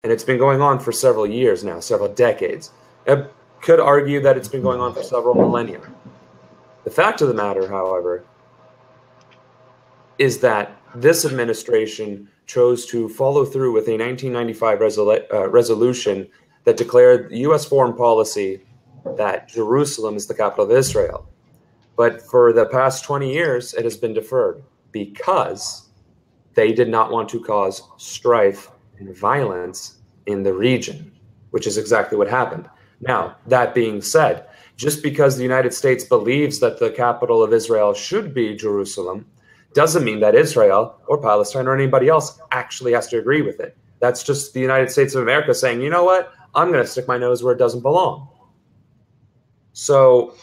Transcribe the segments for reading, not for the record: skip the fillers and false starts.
And it's been going on for several years now, several decades. I could argue that it's been going on for several millennia. The fact of the matter, however, is that this administration chose to follow through with a 1995 resolution that declared U.S. foreign policy that Jerusalem is the capital of Israel. But for the past 20 years, it has been deferred because they did not want to cause strife and violence in the region, which is exactly what happened. Now, that being said, just because the United States believes that the capital of Israel should be Jerusalem doesn't mean that Israel or Palestine or anybody else actually has to agree with it. That's just the United States of America saying, you know what, I'm going to stick my nose where it doesn't belong. So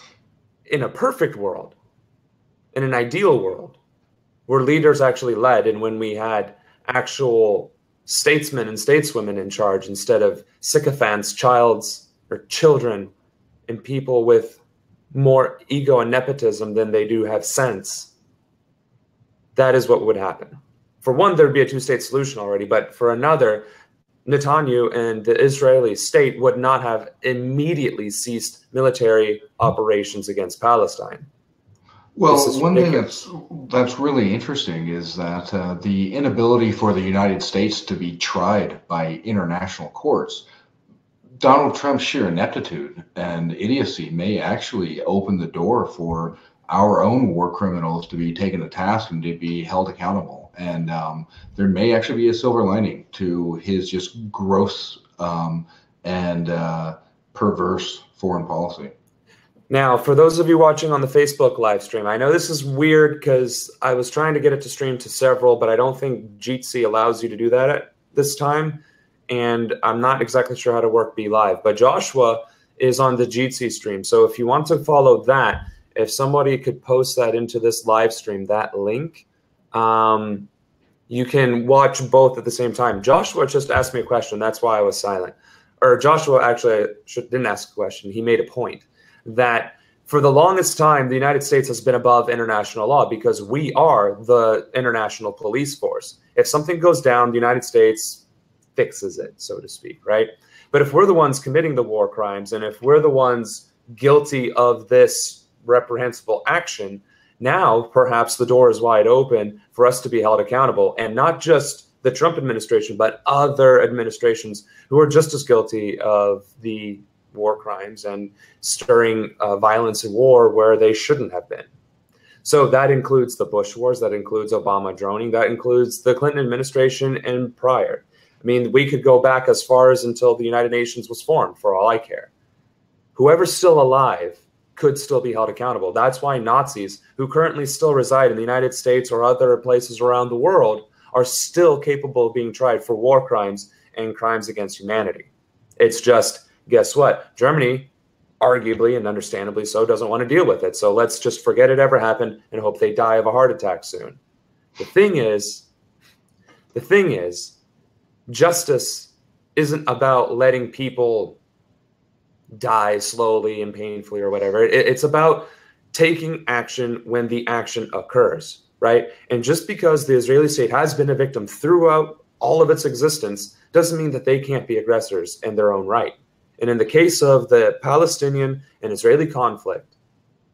in a perfect world, in an ideal world, where leaders actually led and when we had actual statesmen and stateswomen in charge instead of sycophants, children, and people with more ego and nepotism than they do have sense, that is what would happen. For one, there'd be a two-state solution already, but for another, Netanyahu and the Israeli state would not have immediately ceased military operations against Palestine. Well, one thing that's really interesting is that the inability for the United States to be tried by international courts, Donald Trump's sheer ineptitude and idiocy may actually open the door for our own war criminals to be taken to task and to be held accountable. And there may actually be a silver lining to his just gross and perverse foreign policy. Now, for those of you watching on the Facebook live stream, I know this is weird because I was trying to get it to stream to several, but I don't think Jitsi allows you to do that at this time. And I'm not exactly sure how to work Be Live. But Joshua is on the Jitsi stream. So if you want to follow that, if somebody could post that into this live stream, that link, you can watch both at the same time. Joshua just asked me a question. That's why I was silent. Or Joshua actually didn't ask a question. He made a point that for the longest time, the United States has been above international law because we are the international police force. If something goes down, the United States fixes it, so to speak, right? But if we're the ones committing the war crimes and if we're the ones guilty of this reprehensible action, now perhaps the door is wide open for us to be held accountable, and not just the Trump administration, but other administrations who are just as guilty of the war crimes and stirring violence and war where they shouldn't have been. So that includes the Bush wars, that includes Obama droning, that includes the Clinton administration and prior. I mean, we could go back as far as until the United Nations was formed, for all I care. Whoever's still alive could still be held accountable. That's why Nazis who currently still reside in the United States or other places around the world are still capable of being tried for war crimes and crimes against humanity. It's just, guess what? Germany, arguably and understandably so, doesn't want to deal with it. So let's just forget it ever happened and hope they die of a heart attack soon. The thing is, justice isn't about letting people die slowly and painfully or whatever. It's about taking action when the action occurs, right? And just because the Israeli state has been a victim throughout all of its existence doesn't mean that they can't be aggressors in their own right. And in the case of the Palestinian and Israeli conflict,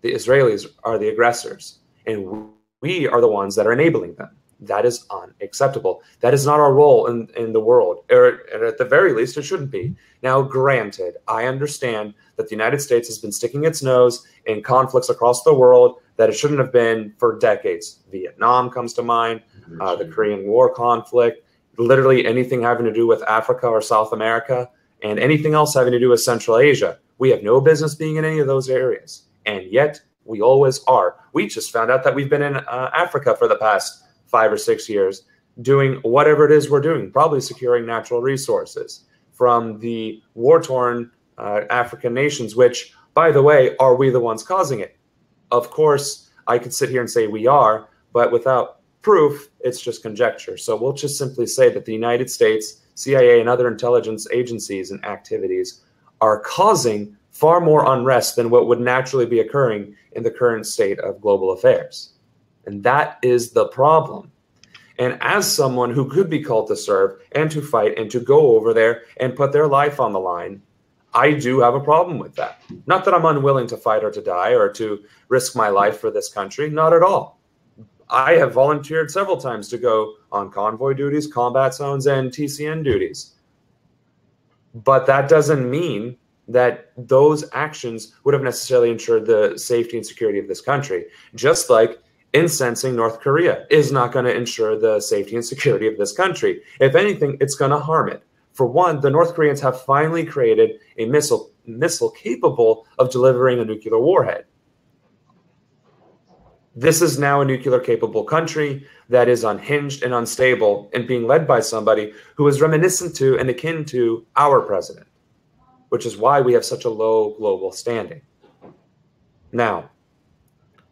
the Israelis are the aggressors, and we are the ones that are enabling them. That is unacceptable. That is not our role in the world, or at the very least, it shouldn't be. Now, granted, I understand that the United States has been sticking its nose in conflicts across the world that it shouldn't have been for decades. Vietnam comes to mind, the Korean War conflict, literally anything having to do with Africa or South America, and anything else having to do with Central Asia. We have no business being in any of those areas, and yet we always are. We just found out that we've been in Africa for the past 5 or 6 years, doing whatever it is we're doing, probably securing natural resources from the war-torn African nations, which, by the way, are we the ones causing it? Of course, I could sit here and say we are, but without proof, it's just conjecture. So we'll just simply say that the United States, CIA, and other intelligence agencies and activities are causing far more unrest than what would naturally be occurring in the current state of global affairs. And that is the problem. And as someone who could be called to serve and to fight and to go over there and put their life on the line, I do have a problem with that. Not that I'm unwilling to fight or to die or to risk my life for this country. Not at all. I have volunteered several times to go on convoy duties, combat zones, and TCN duties. But that doesn't mean that those actions would have necessarily ensured the safety and security of this country. Just like incensing North Korea is not going to ensure the safety and security of this country. If anything, it's going to harm it. For one, the North Koreans have finally created a missile capable of delivering a nuclear warhead. This is now a nuclear capable country that is unhinged and unstable and being led by somebody who is reminiscent to and akin to our president, which is why we have such a low global standing. Now,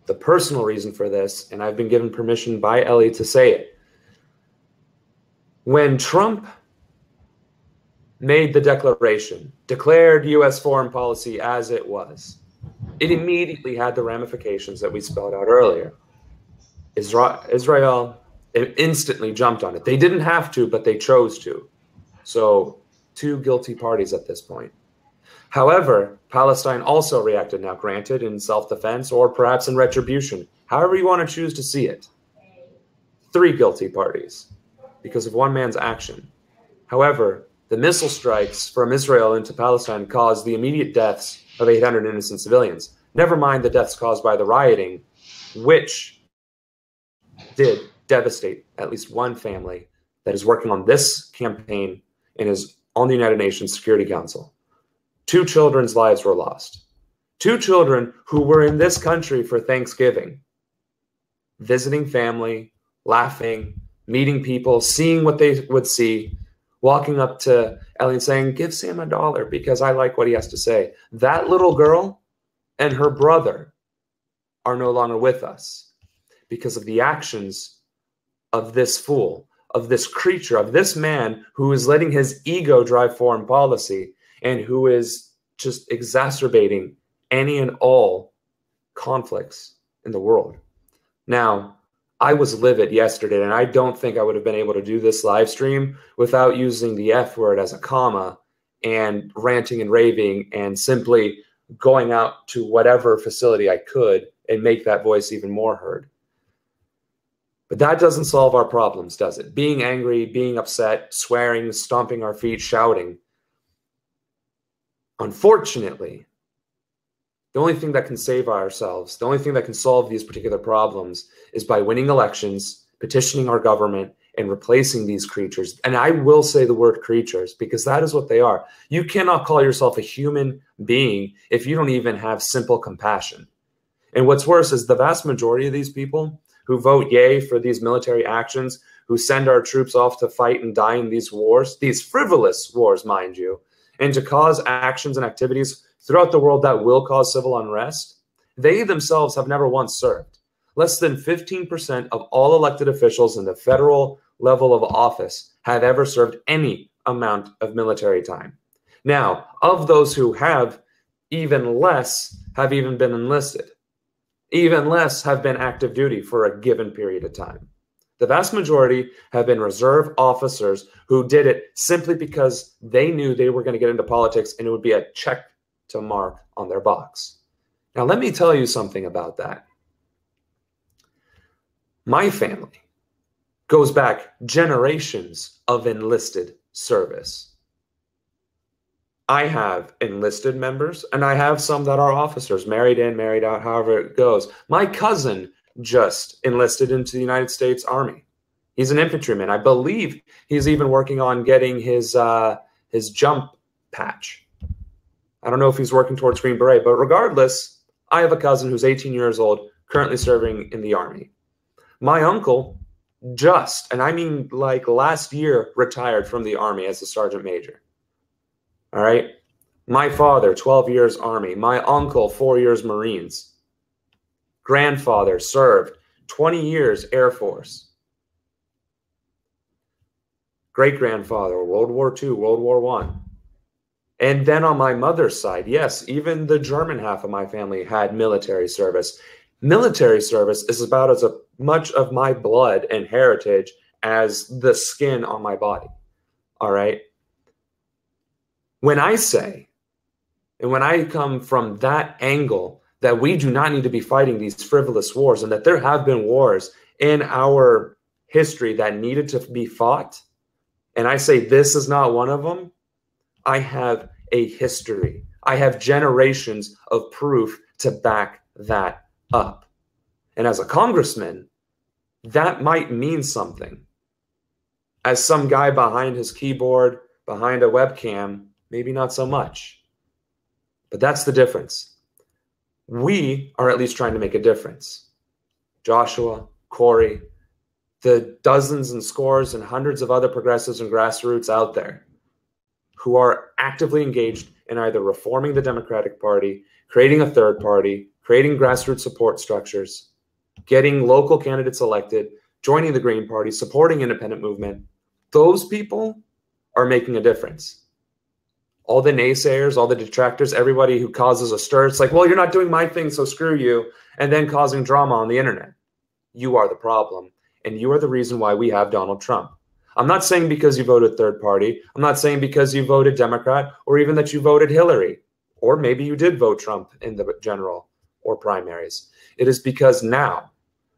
the personal reason for this, and I've been given permission by Ellie to say it, when Trump made the declaration, declared U.S. foreign policy as it was, it immediately had the ramifications that we spelled out earlier. Israel instantly jumped on it. They didn't have to, but they chose to. So, two guilty parties at this point. However, Palestine also reacted, now granted, in self-defense or perhaps in retribution, however you want to choose to see it. 3 guilty parties because of one man's action. However, the missile strikes from Israel into Palestine caused the immediate deaths of 800 innocent civilians. Never mind the deaths caused by the rioting, which did devastate at least one family that is working on this campaign and is on the United Nations Security Council. 2 children's lives were lost. 2 children who were in this country for Thanksgiving, visiting family, laughing, meeting people, seeing what they would see, walking up to Ellie and saying, "Give Sam $1 because I like what he has to say." That little girl and her brother are no longer with us because of the actions of this fool, of this creature, of this man who is letting his ego drive foreign policy and who is just exacerbating any and all conflicts in the world. Now, I was livid yesterday, and I don't think I would have been able to do this live stream without using the F word as a comma and ranting and raving and simply going out to whatever facility I could and make that voice even more heard. But that doesn't solve our problems, does it? Being angry, being upset, swearing, stomping our feet, shouting. Unfortunately, the only thing that can save ourselves, the only thing that can solve these particular problems is by winning elections, petitioning our government, and replacing these creatures. And I will say the word creatures because that is what they are. You cannot call yourself a human being if you don't even have simple compassion. And what's worse is the vast majority of these people who vote yay for these military actions, who send our troops off to fight and die in these wars, these frivolous wars, mind you, and to cause actions and activities throughout the world that will cause civil unrest, they themselves have never once served. Less than 15% of all elected officials in the federal level of office have ever served any amount of military time. Now, of those who have, even less have even been enlisted. Even less have been active duty for a given period of time. The vast majority have been reserve officers who did it simply because they knew they were going to get into politics and it would be a check to mark on their box. Now, let me tell you something about that. My family goes back generations of enlisted service. I have enlisted members, and I have some that are officers, married in, married out, however it goes. My cousin just enlisted into the United States Army. He's an infantryman. I believe he's even working on getting his jump patch. I don't know if he's working towards Green Beret, but regardless, I have a cousin who's 18 years old, currently serving in the Army. My uncle just, and I mean like last year, retired from the Army as a sergeant major. All right. My father, 12 years Army. My uncle, 4 years Marines. Grandfather served 20 years Air Force. Great-grandfather, World War II, World War I. And then on my mother's side, yes, even the German half of my family had military service. Military service is about as much of my blood and heritage as the skin on my body. All right. When I say, and when I come from that angle, that we do not need to be fighting these frivolous wars, and that there have been wars in our history that needed to be fought, and I say this is not one of them, I have a history. I have generations of proof to back that up. And as a congressman, that might mean something. As some guy behind his keyboard, behind a webcam, maybe not so much. But that's the difference. We are at least trying to make a difference. Joshua, Corey, the dozens and scores and hundreds of other progressives and grassroots out there who are actively engaged in either reforming the Democratic Party, creating a third party, creating grassroots support structures, getting local candidates elected, joining the Green Party, supporting independent movement. Those people are making a difference. All the naysayers, all the detractors, everybody who causes a stir, it's like, well, you're not doing my thing, so screw you, and then causing drama on the internet. You are the problem, and you are the reason why we have Donald Trump. I'm not saying because you voted third party. I'm not saying because you voted Democrat or even that you voted Hillary, or maybe you did vote Trump in the general or primaries. It is because now,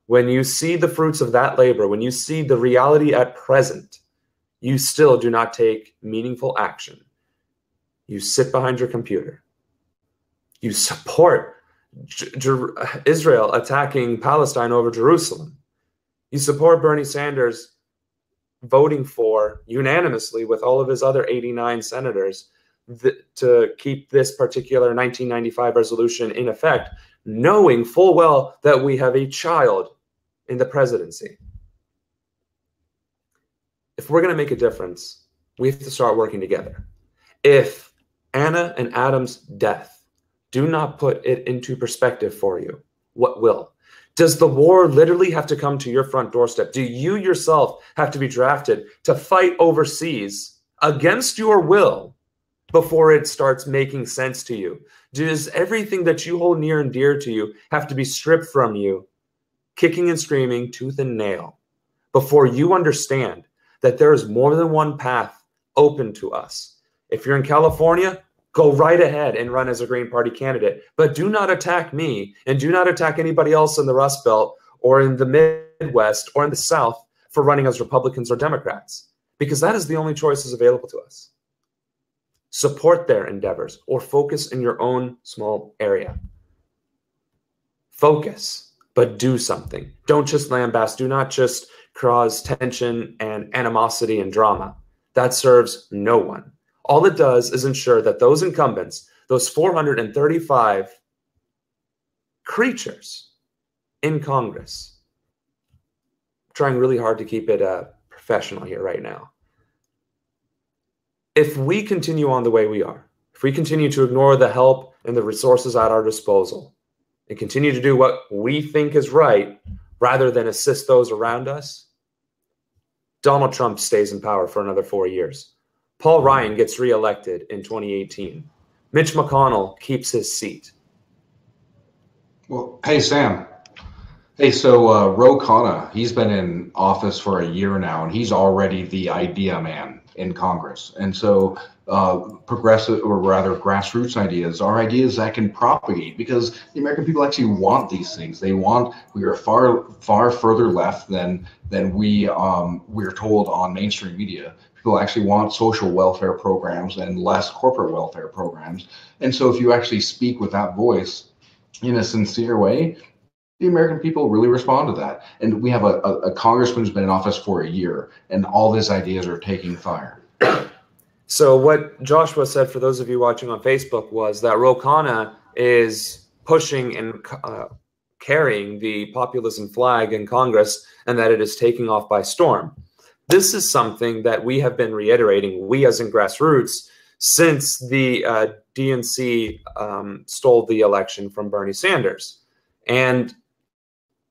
when you see the fruits of that labor, when you see the reality at present, you still do not take meaningful action. You sit behind your computer. You support Israel attacking Palestine over Jerusalem. You support Bernie Sanders voting for unanimously with all of his other 89 senators to keep this particular 1995 resolution in effect, knowing full well that we have a child in the presidency. If we're going to make a difference, we have to start working together. If Anna and Adam's death do not put it into perspective for you, what will? Does the war literally have to come to your front doorstep? Do you yourself have to be drafted to fight overseas against your will before it starts making sense to you? Does everything that you hold near and dear to you have to be stripped from you, kicking and screaming, tooth and nail, before you understand that there is more than one path open to us? If you're in California, go right ahead and run as a Green Party candidate, but do not attack me and do not attack anybody else in the Rust Belt or in the Midwest or in the South for running as Republicans or Democrats, because that is the only choices available to us. Support their endeavors or focus in your own small area. Focus, but do something. Don't just lambast. Do not just cause tension and animosity and drama. That serves no one. All it does is ensure that those incumbents, those 435 creatures in Congress, I'm trying really hard to keep it professional here right now. If we continue on the way we are, if we continue to ignore the help and the resources at our disposal and continue to do what we think is right rather than assist those around us, Donald Trump stays in power for another 4 years. Paul Ryan gets reelected in 2018. Mitch McConnell keeps his seat. Well, hey, Sam. Hey, so Ro Khanna, he's been in office for a year now, and he's already the idea man in Congress. And so progressive, or rather grassroots ideas, are ideas that can propagate, because the American people actually want these things. We are far further left than we're told on mainstream media. People actually want social welfare programs and less corporate welfare programs. And so if you actually speak with that voice in a sincere way, the American people really respond to that. And we have a congressman who's been in office for a year, and all his ideas are taking fire. So what Joshua said, for those of you watching on Facebook, was that Ro Khanna is pushing and carrying the populism flag in Congress, and that it is taking off by storm. This is something that we have been reiterating, we as in grassroots, since the DNC stole the election from Bernie Sanders. And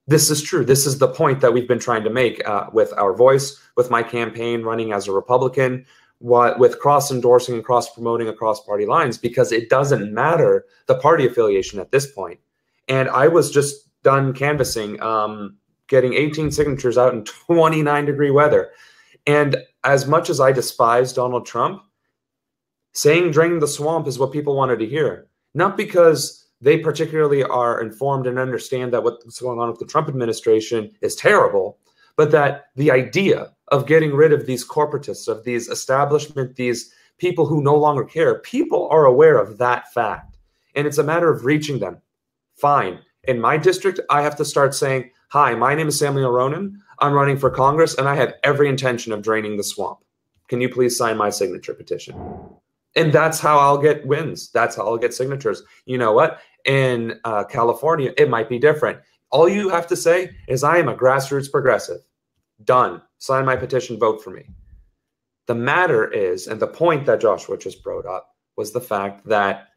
this is true. This is the point that we've been trying to make with our voice, with my campaign running as a Republican, with cross-endorsing and cross-promoting across party lines, because it doesn't matter the party affiliation at this point. And I was just done canvassing getting 18 signatures out in 29-degree weather. And as much as I despise Donald Trump, saying drain the swamp is what people wanted to hear. Not because they particularly are informed and understand that what's going on with the Trump administration is terrible, but that the idea of getting rid of these corporatists, of these establishment, these people who no longer care, people are aware of that fact. And it's a matter of reaching them. Fine. In my district, I have to start saying, hi, my name is Samuel Ronan. I'm running for Congress, and I have every intention of draining the swamp. Can you please sign my signature petition? And that's how I'll get wins. That's how I'll get signatures. You know what? In California, it might be different. All you have to say is, I am a grassroots progressive. Done. Sign my petition, vote for me. The matter is, and the point that Joshua just brought up, was the fact that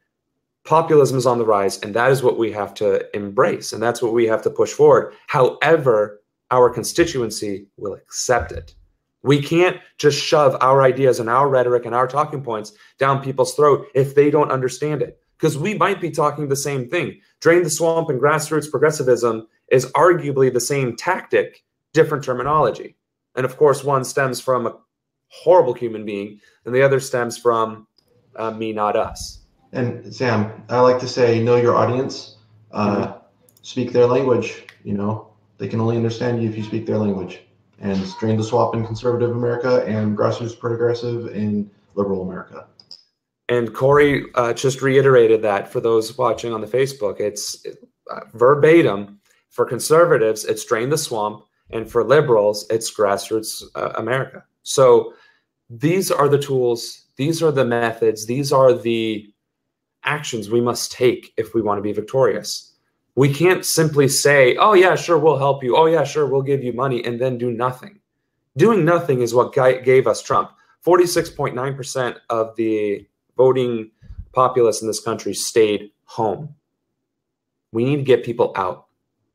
populism is on the rise, and that is what we have to embrace, and that's what we have to push forward. However, our constituency will accept it. We can't just shove our ideas and our rhetoric and our talking points down people's throat if they don't understand it, because we might be talking the same thing. Drain the swamp and grassroots progressivism is arguably the same tactic, different terminology. And of course, one stems from a horrible human being, and the other stems from me, not us. And Sam, I like to say, know your audience, speak their language. You know, they can only understand you if you speak their language. And drain the swamp in conservative America and grassroots progressive in liberal America. And Corey just reiterated that for those watching on the Facebook. It's verbatim. For conservatives, it's drain the swamp. And for liberals, it's grassroots America. So these are the tools. These are the methods. These are the actions we must take if we want to be victorious. We can't simply say, oh, yeah, sure, we'll help you. Oh, yeah, sure, we'll give you money, and then do nothing. Doing nothing is what gave us Trump. 46.9% of the voting populace in this country stayed home. We need to get people out.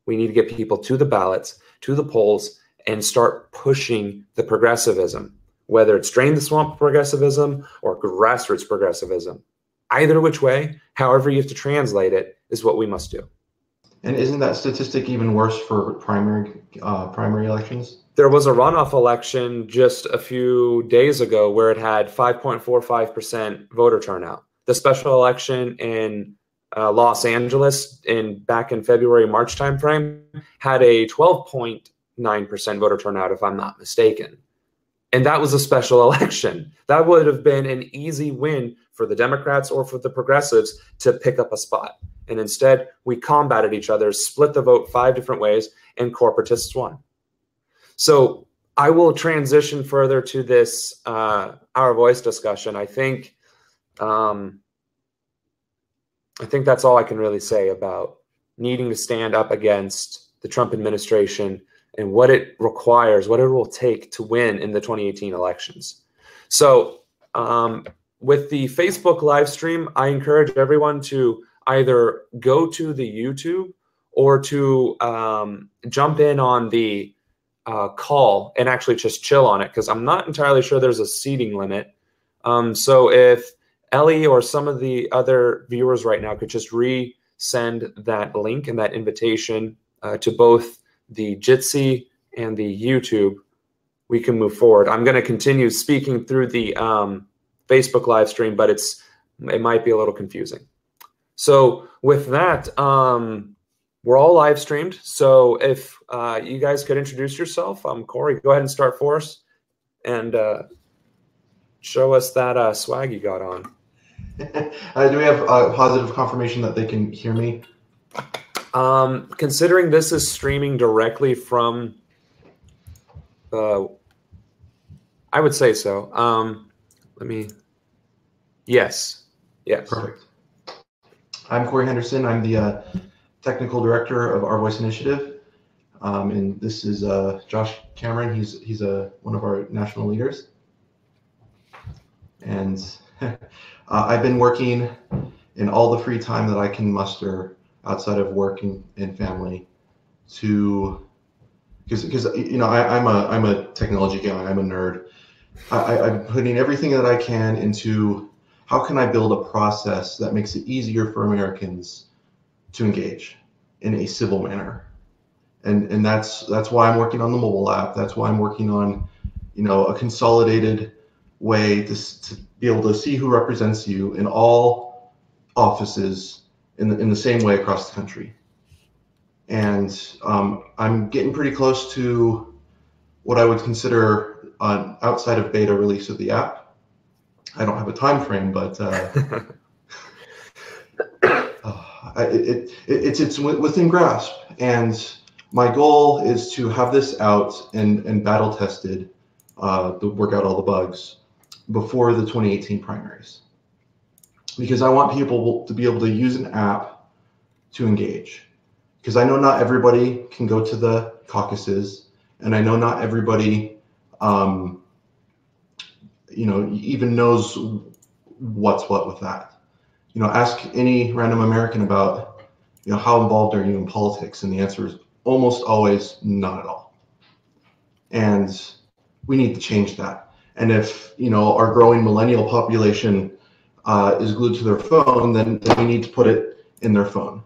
We need to get people to the ballots, to the polls, and start pushing the progressivism, whether it's drain the swamp progressivism or grassroots progressivism. Either which way, however you have to translate it, is what we must do. And isn't that statistic even worse for primary elections? There was a runoff election just a few days ago where it had 5.45% voter turnout. The special election in Los Angeles back in February, March timeframe had a 12.9% voter turnout, if I'm not mistaken. And that was a special election. That would have been an easy win for the Democrats or for the progressives to pick up a spot. And instead, we combated each other, split the vote 5 different ways, and corporatists won. So I will transition further to this Our Voice discussion. I think that's all I can really say about needing to stand up against the Trump administration and what it requires, what it will take to win in the 2018 elections. So with the Facebook live stream, I encourage everyone to either go to the YouTube or to jump in on the call and actually just chill on it, because I'm not entirely sure there's a seating limit. So if Ellie or some of the other viewers right now could just resend that link and that invitation to both the Jitsi and the YouTube, we can move forward. I'm going to continue speaking through the Facebook live stream, but it might be a little confusing. So with that, we're all live streamed. So if you guys could introduce yourself, Corey, go ahead and start for us and show us that swag you got on. Do we have positive confirmation that they can hear me? Considering this is streaming directly from, I would say so. Yes. Perfect. I'm Corey Henderson. I'm the technical director of Our Voice Initiative. And this is Josh Cameron. He's one of our national leaders. And I've been working in all the free time that I can muster outside of work and family because you know I'm a technology guy. I'm a nerd. I'm putting everything that I can into how can I build a process that makes it easier for Americans to engage in a civil manner. And that's why I'm working on the mobile app. That's why I'm working on, a consolidated way to be able to see who represents you in all offices in the same way across the country. And I'm getting pretty close to what I would consider an outside of beta release of the app. I don't have a time frame, but it's within grasp. And my goal is to have this out and battle tested, to work out all the bugs before the 2018 primaries. Because I want people to be able to use an app to engage. Because I know not everybody can go to the caucuses, and I know not everybody, even knows what's what with that. Ask any random American about, how involved are you in politics, and the answer is almost always not at all. And we need to change that. And if our growing millennial population is glued to their phone, then we need to put it in their phone.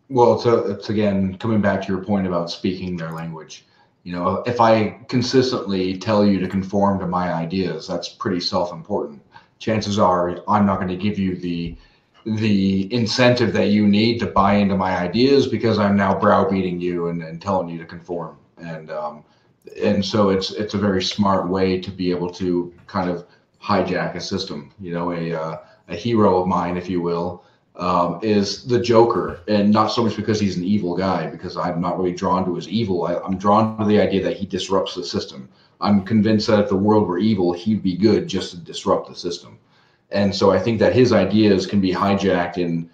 Well, it's again coming back to your point about speaking their language. If I consistently tell you to conform to my ideas, that's pretty self-important. Chances are I'm not going to give you the incentive that you need to buy into my ideas, because I'm now browbeating you and telling you to conform. And so it's a very smart way to be able to kind of hijack a system. A hero of mine, if you will, is the Joker, and not so much because he's an evil guy, because I'm not really drawn to his evil. I'm drawn to the idea that he disrupts the system. I'm convinced that if the world were evil, he'd be good just to disrupt the system. And so I think that his ideas can be hijacked in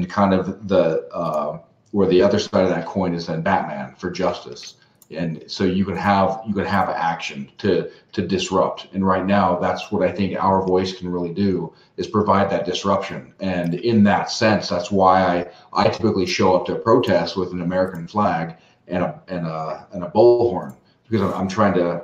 kind of the where the other side of that coin is then Batman for justice. And so you can have action to disrupt. And right now, that's what I think our voice can really do, is provide that disruption. And in that sense, that's why I typically show up to protests with an American flag and a bullhorn, because I'm trying to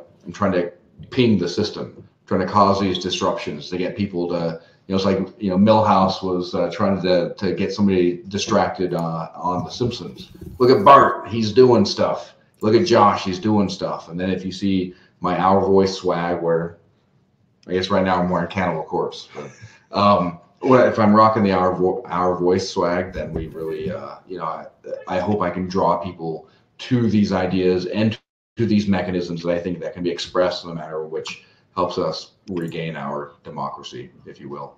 ping the system, trying to cause these disruptions to get people to, it's like, Milhouse was trying to get somebody distracted on The Simpsons. Look at Bart, he's doing stuff. Look at Josh, he's doing stuff. And then if you see my Our Voice swag, where I guess right now I'm wearing Cannibal Corpse, but if I'm rocking the Our Voice swag, then we really, I hope I can draw people to these ideas and to these mechanisms that I think that can be expressed in a manner which helps us regain our democracy, if you will.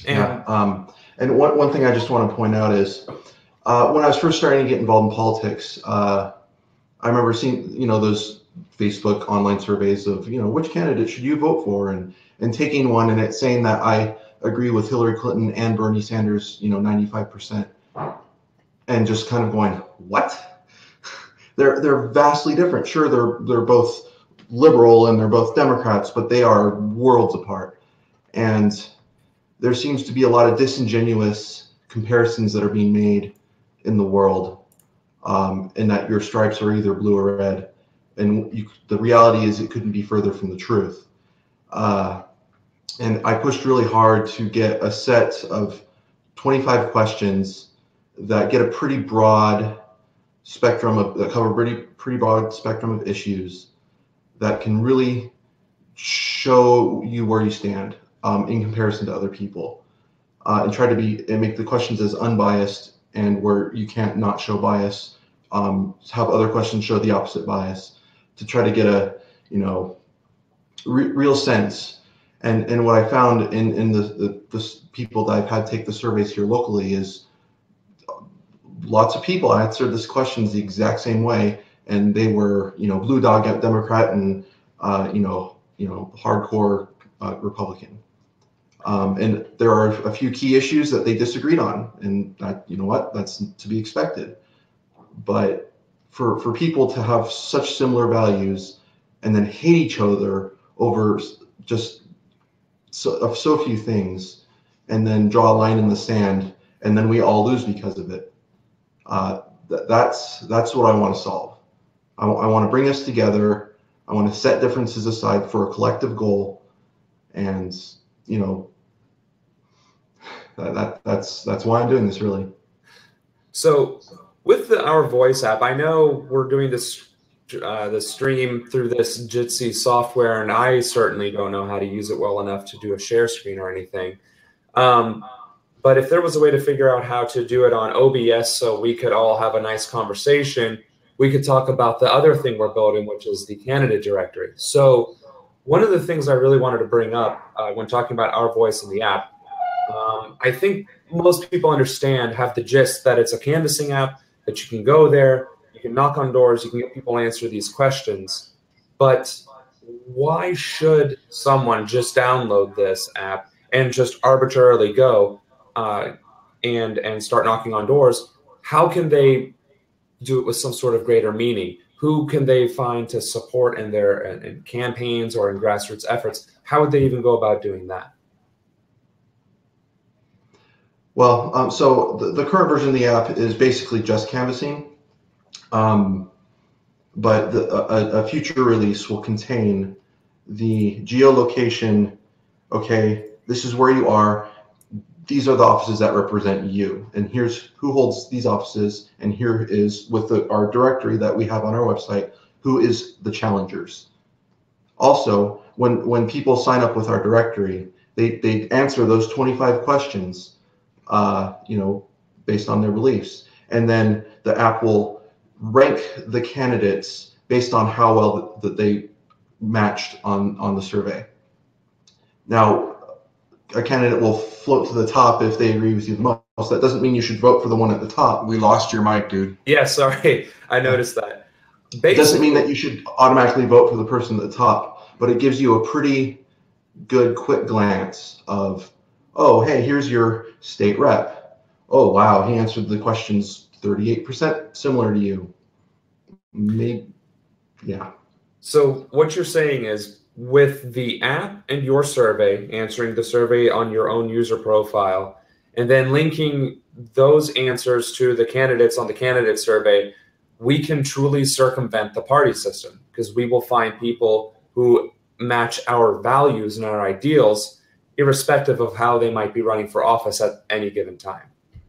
And one thing I just want to point out is, when I was first starting to get involved in politics, I remember seeing, those Facebook online surveys of, which candidate should you vote for, and taking one and it saying that I agree with Hillary Clinton and Bernie Sanders, 95%, and just kind of going, what? They're vastly different. Sure, they're both liberal and they're both Democrats, but they are worlds apart. And there seems to be a lot of disingenuous comparisons that are being made in the world, and that your stripes are either blue or red. And the reality is it couldn't be further from the truth. And I pushed really hard to get a set of 25 questions that get a pretty broad spectrum that cover pretty broad spectrum of issues that can really show you where you stand in comparison to other people, and try to make the questions as unbiased, and where you can't not show bias, have other questions show the opposite bias, to try to get a real sense. And what I found in the people that I've had take the surveys here locally is lots of people answered this questions the exact same way, and they were blue dog Democrat and hardcore Republican. And there are a few key issues that they disagreed on, and that, that's to be expected. But for people to have such similar values and then hate each other over just so few things, and then draw a line in the sand, and then we all lose because of it, that's what I want to solve. I want to bring us together. I want to set differences aside for a collective goal, and that's why I'm doing this, really. So With Our Voice app, I know we're doing this the stream through this Jitsi software, and I certainly don't know how to use it well enough to do a share screen or anything. But if there was a way to figure out how to do it on OBS so we could all have a nice conversation, we could talk about the other thing we're building, which is the candidate directory. So one of the things I really wanted to bring up when talking about Our Voice in the app, I think most people understand, have the gist that it's a canvassing app, that you can go there, you can knock on doors, you can get people to answer these questions. But why should someone just download this app and just arbitrarily go and start knocking on doors? How can they do it with some sort of greater meaning? Who can they find to support in their in campaigns or in grassroots efforts? How would they even go about doing that? Well, so the current version of the app is basically just canvassing, but a future release will contain the geolocation. Okay, this is where you are. These are the offices that represent you, and here's who holds these offices, and here is with our directory that we have on our website, who is the challengers. Also, when people sign up with our directory, they answer those 25 questions, based on their beliefs, and then the app will rank the candidates based on how well that they matched on the survey. Now, a candidate will float to the top if they agree with you the most. That doesn't mean you should vote for the one at the top. We lost your mic, dude. Yeah, sorry. I noticed that. It doesn't mean that you should automatically vote for the person at the top, but it gives you a pretty good quick glance of, oh, hey, here's your state rep. Oh, wow, he answered the questions 38% similar to you. Maybe, yeah. So what you're saying is, with the app and your survey, answering the survey on your own user profile, and then linking those answers to the candidates on the candidate survey, we can truly circumvent the party system, because we will find people who match our values and our ideals, irrespective of how they might be running for office at any given time.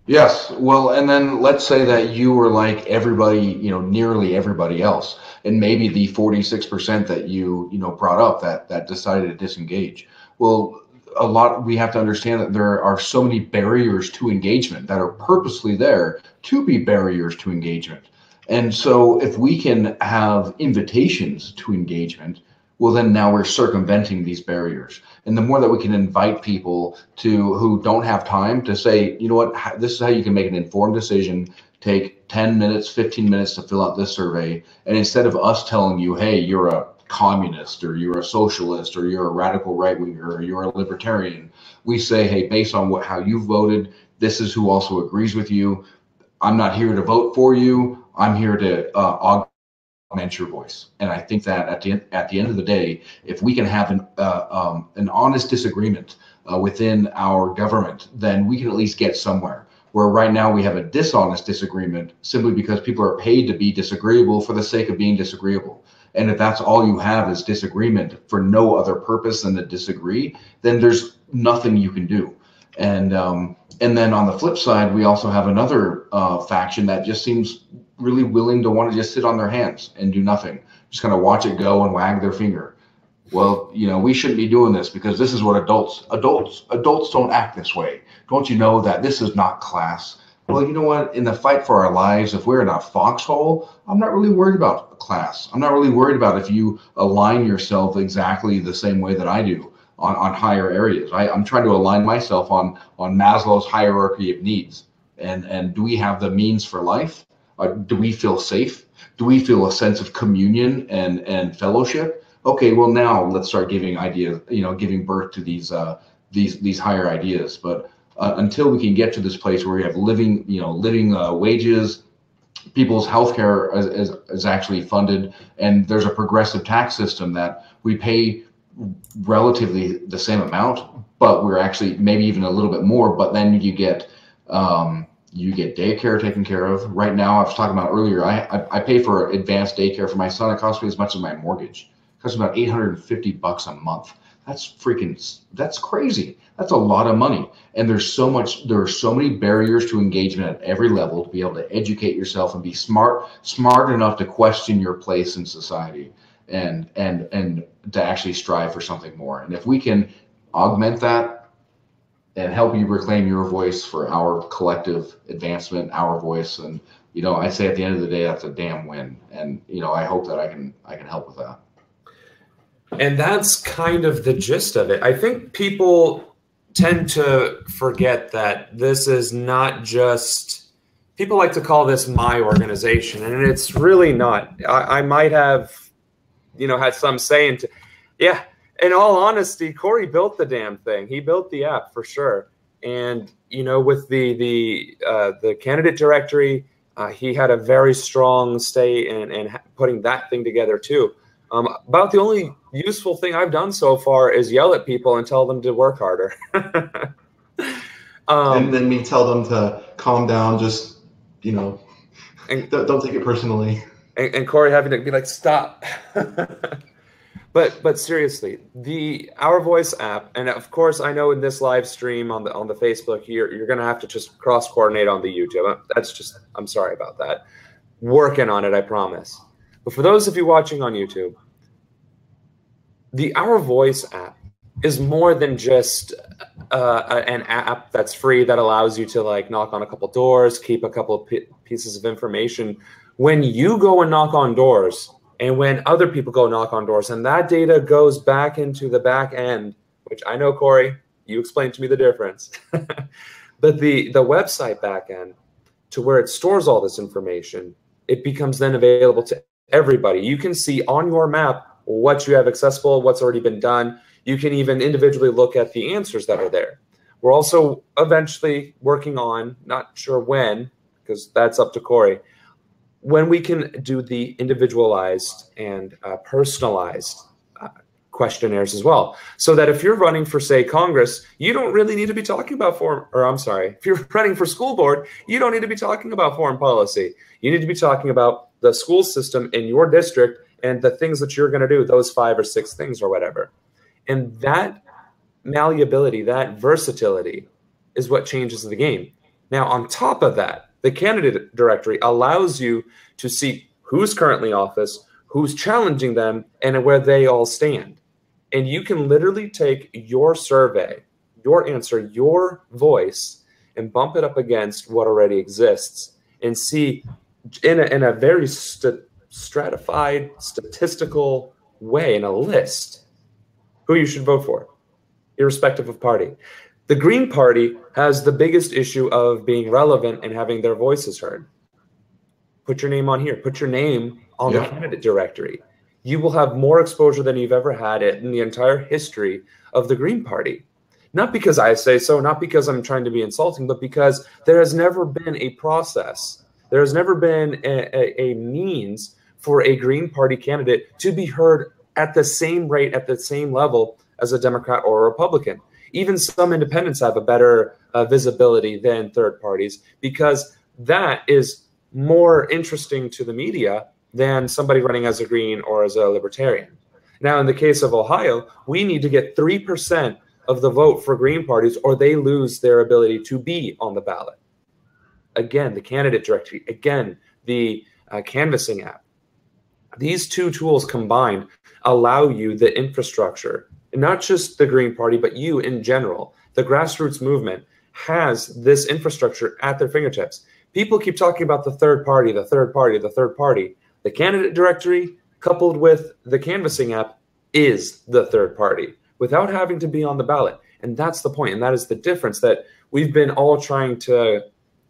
Yes. Well, and then let's say that you were like everybody, nearly everybody else, and maybe the 46% that you brought up that decided to disengage. Well, we have to understand that there are so many barriers to engagement that are purposely there to be barriers to engagement. And so if we can have invitations to engagement, well, then now we're circumventing these barriers. And the more that we can invite people who don't have time to say, you know what, this is how you can make an informed decision, take 10 minutes, 15 minutes to fill out this survey. And instead of us telling you, hey, you're a communist, or you're a socialist, or you're a radical right winger, or you're a libertarian, we say, hey, based on how you voted, this is who also agrees with you. I'm not here to vote for you. I'm here to augment your voice. And I think that at the end of the day, if we can have an honest disagreement within our government, then we can at least get somewhere. Where right now we have a dishonest disagreement simply because people are paid to be disagreeable for the sake of being disagreeable. And if that's all you have is disagreement for no other purpose than to disagree, then there's nothing you can do. And then on the flip side, we also have another faction that just seems really willing to want to just sit on their hands and do nothing, just kind of watch it go and wag their finger. Well, we shouldn't be doing this because this is what adults don't act this way. Don't you know that this is not class? Well, you know what? In the fight for our lives, if we're in a foxhole, I'm not really worried about class. I'm not really worried about if you align yourself exactly the same way that I do on higher areas. I'm trying to align myself on Maslow's hierarchy of needs. And do we have the means for life? Do we feel safe? Do we feel a sense of communion and fellowship? Okay, well now let's start giving ideas, giving birth to these higher ideas. But until we can get to this place where we have living wages, people's healthcare is actually funded, and there's a progressive tax system that we pay relatively the same amount, but we're actually maybe even a little bit more. But then you get daycare taken care of. Right now, I was talking about earlier, I pay for advanced daycare for my son. It costs me as much as my mortgage. It costs me about $850 a month. that's crazy. That's a lot of money. And there are so many barriers to engagement at every level to be able to educate yourself and be smart enough to question your place in society and to actually strive for something more. And if we can augment that and help you reclaim your voice for our collective advancement, our voice, and I'd say at the end of the day, that's a damn win. And I hope that I can help with that. And that's kind of the gist of it. I think people tend to forget that this is not just, people like to call this my organization, and it's really not. I might have, had some say into, yeah, in all honesty, Corey built the damn thing. He built the app for sure. And, with the candidate directory, he had a very strong say in putting that thing together too. About the only useful thing I've done so far is yell at people and tell them to work harder. And then me tell them to calm down, just, don't take it personally. And Corey having to be like, stop. But seriously, the Our Voice app, and of course, I know in this live stream on the Facebook, you're going to have to just cross-coordinate on the YouTube. I'm sorry about that. Working on it, I promise. But for those of you watching on YouTube, the Our Voice app is more than just an app that's free that allows you to knock on a couple doors, keep a couple of pieces of information. When you go and knock on doors, and when other people go knock on doors, and that data goes back into the back end, which I know, Corey, you explained to me the difference, but the website back end to where it stores all this information, it becomes then available to everybody. You can see on your map what you have accessible, what's already been done. You can even individually look at the answers that are there. We're also eventually working on, not sure when, because that's up to Corey, when we can do the individualized and personalized questionnaires as well. So that if you're running for, say, Congress, you don't really need to be talking about if you're running for school board, you don't need to be talking about foreign policy. You need to be talking about the school system in your district and the things that you're going to do, those 5 or 6 things or whatever. And that malleability, that versatility is what changes the game. Now, on top of that, the candidate directory allows you to see who's currently in office, who's challenging them, and where they all stand. And you can literally take your survey, your answer, your voice, and bump it up against what already exists and see in a very stratified, statistical way, in a list, who you should vote for, irrespective of party. The Green Party has the biggest issue of being relevant and having their voices heard. Put your name on here. Put your name on the candidate directory. You will have more exposure than you've ever had in the entire history of the Green Party. Not because I say so, not because I'm trying to be insulting, but because there has never been a process. There has never been a means for a Green Party candidate to be heard at the same rate, at the same level as a Democrat or a Republican. Even some independents have a better visibility than third parties, because that is more interesting to the media than somebody running as a Green or as a Libertarian. Now, in the case of Ohio, we need to get 3% of the vote for Green parties, or they lose their ability to be on the ballot. Again, the candidate directory, again, the canvassing app. These two tools combined allow you the infrastructure, and not just the Green Party, but you in general. The grassroots movement has this infrastructure at their fingertips. People keep talking about the third party, the third party, the third party. The candidate directory coupled with the canvassing app is the third party without having to be on the ballot. And that's the point. And that is the difference that we've been all trying to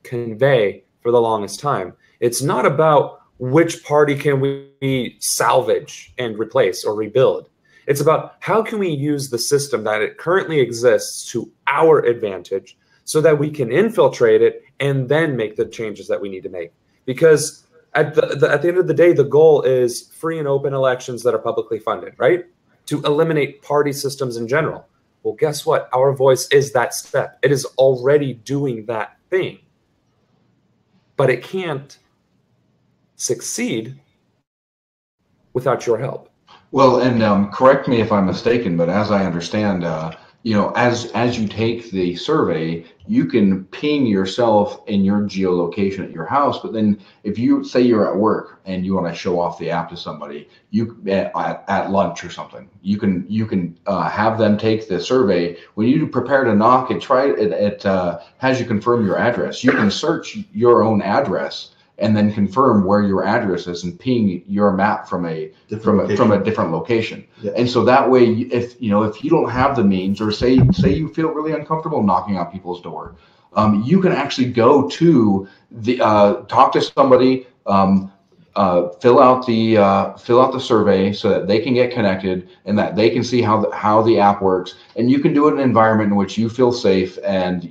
convey for the longest time. It's not about which party can we salvage and replace or rebuild. It's about how can we use the system that it currently exists to our advantage so that we can infiltrate it and then make the changes that we need to make. Because at the end of the day, the goal is free and open elections that are publicly funded, right? To eliminate party systems in general. Well, guess what? Our Voice is that step. It is already doing that thing. But it can't succeed without your help. Well, and correct me if I'm mistaken, but as I understand, as you take the survey, you can ping yourself in your geolocation at your house. But then, if you say you're at work and you want to show off the app to somebody, you at lunch or something, you can have them take the survey. When you prepare to knock, it has you confirm your address. You can search your own address and then confirm where your address is and ping your map from a different location. Yeah. And so that way, if you don't have the means, or say you feel really uncomfortable knocking on people's door, you can actually go to the talk to somebody, fill out the survey so that they can get connected and that they can see how the app works. And you can do it in an environment in which you feel safe. And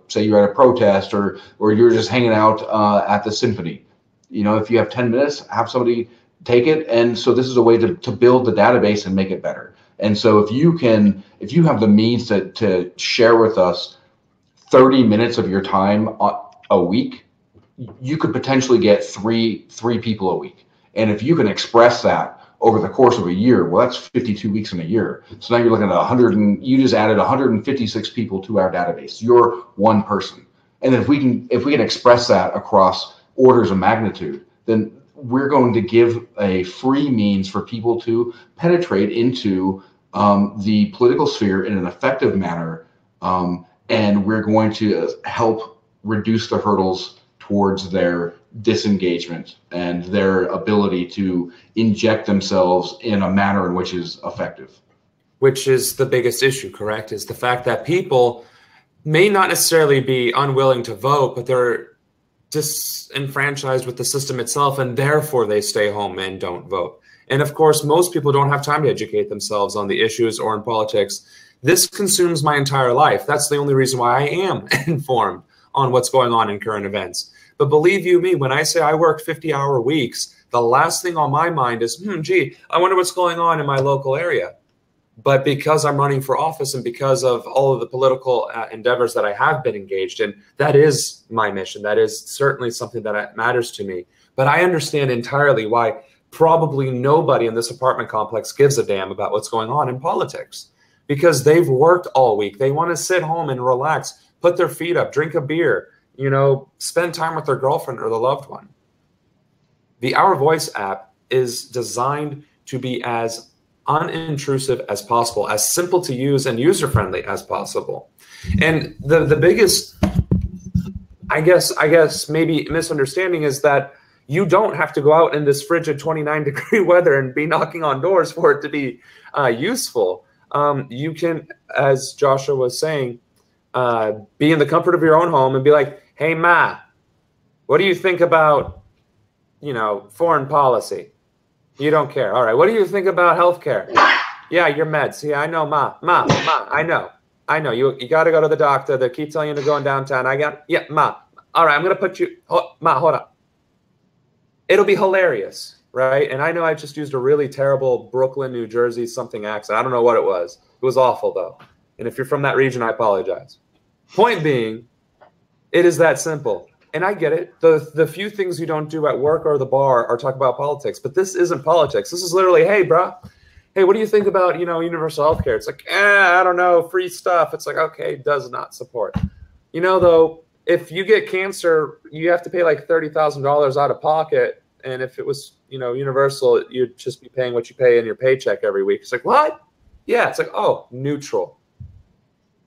say you're at a protest or you're just hanging out at the symphony. If you have 10 minutes, have somebody take it. And so this is a way to build the database and make it better. And so if you have the means to share with us 30 minutes of your time a week, you could potentially get three people a week. And if you can express that over the course of a year, well, that's 52 weeks in a year. So now you're looking at you just added 156 people to our database. You're one person. And if we can express that across orders of magnitude, then we're going to give a free means for people to penetrate into the political sphere in an effective manner. And we're going to help reduce the hurdles towards their disengagement and their ability to inject themselves in a manner in which is effective. Which is the biggest issue, correct? Is the fact that people may not necessarily be unwilling to vote, but they're disenfranchised with the system itself, and therefore they stay home and don't vote. And of course, most people don't have time to educate themselves on the issues or in politics. This consumes my entire life. That's the only reason why I am informed on what's going on in current events. But believe you me, when I say I work 50-hour weeks, the last thing on my mind is, gee, I wonder what's going on in my local area. But because I'm running for office and because of all of the political endeavors that I have been engaged in, that is my mission. That is certainly something that matters to me. But I understand entirely why probably nobody in this apartment complex gives a damn about what's going on in politics, because they've worked all week. They want to sit home and relax, put their feet up, drink a beer, spend time with their girlfriend or the loved one. The Our Voice app is designed to be as unintrusive as possible, as simple to use and user-friendly as possible. And the biggest, I guess maybe misunderstanding is that you don't have to go out in this frigid 29-degree weather and be knocking on doors for it to be useful. You can, as Joshua was saying, be in the comfort of your own home and be like, hey, Ma, what do you think about, foreign policy? You don't care. All right. What do you think about healthcare? Yeah, your meds. Yeah, I know, Ma, I know. You got to go to the doctor. They keep telling you to go in downtown. Yeah, Ma. All right, I'm going to put you, Ma, hold up. It'll be hilarious, right? And I know I just used a really terrible Brooklyn, New Jersey something accent. I don't know what it was. It was awful, though. And if you're from that region, I apologize. Point being, it is that simple. And I get it. The few things you don't do at work or the bar are talk about politics. But this isn't politics. This is literally, hey, bro. Hey, what do you think about, universal health care? It's like, I don't know, free stuff. It's like, okay, does not support. Though, if you get cancer, you have to pay like $30,000 out of pocket. And if it was, universal, you'd just be paying what you pay in your paycheck every week. It's like, what? Yeah, it's like, oh, neutral.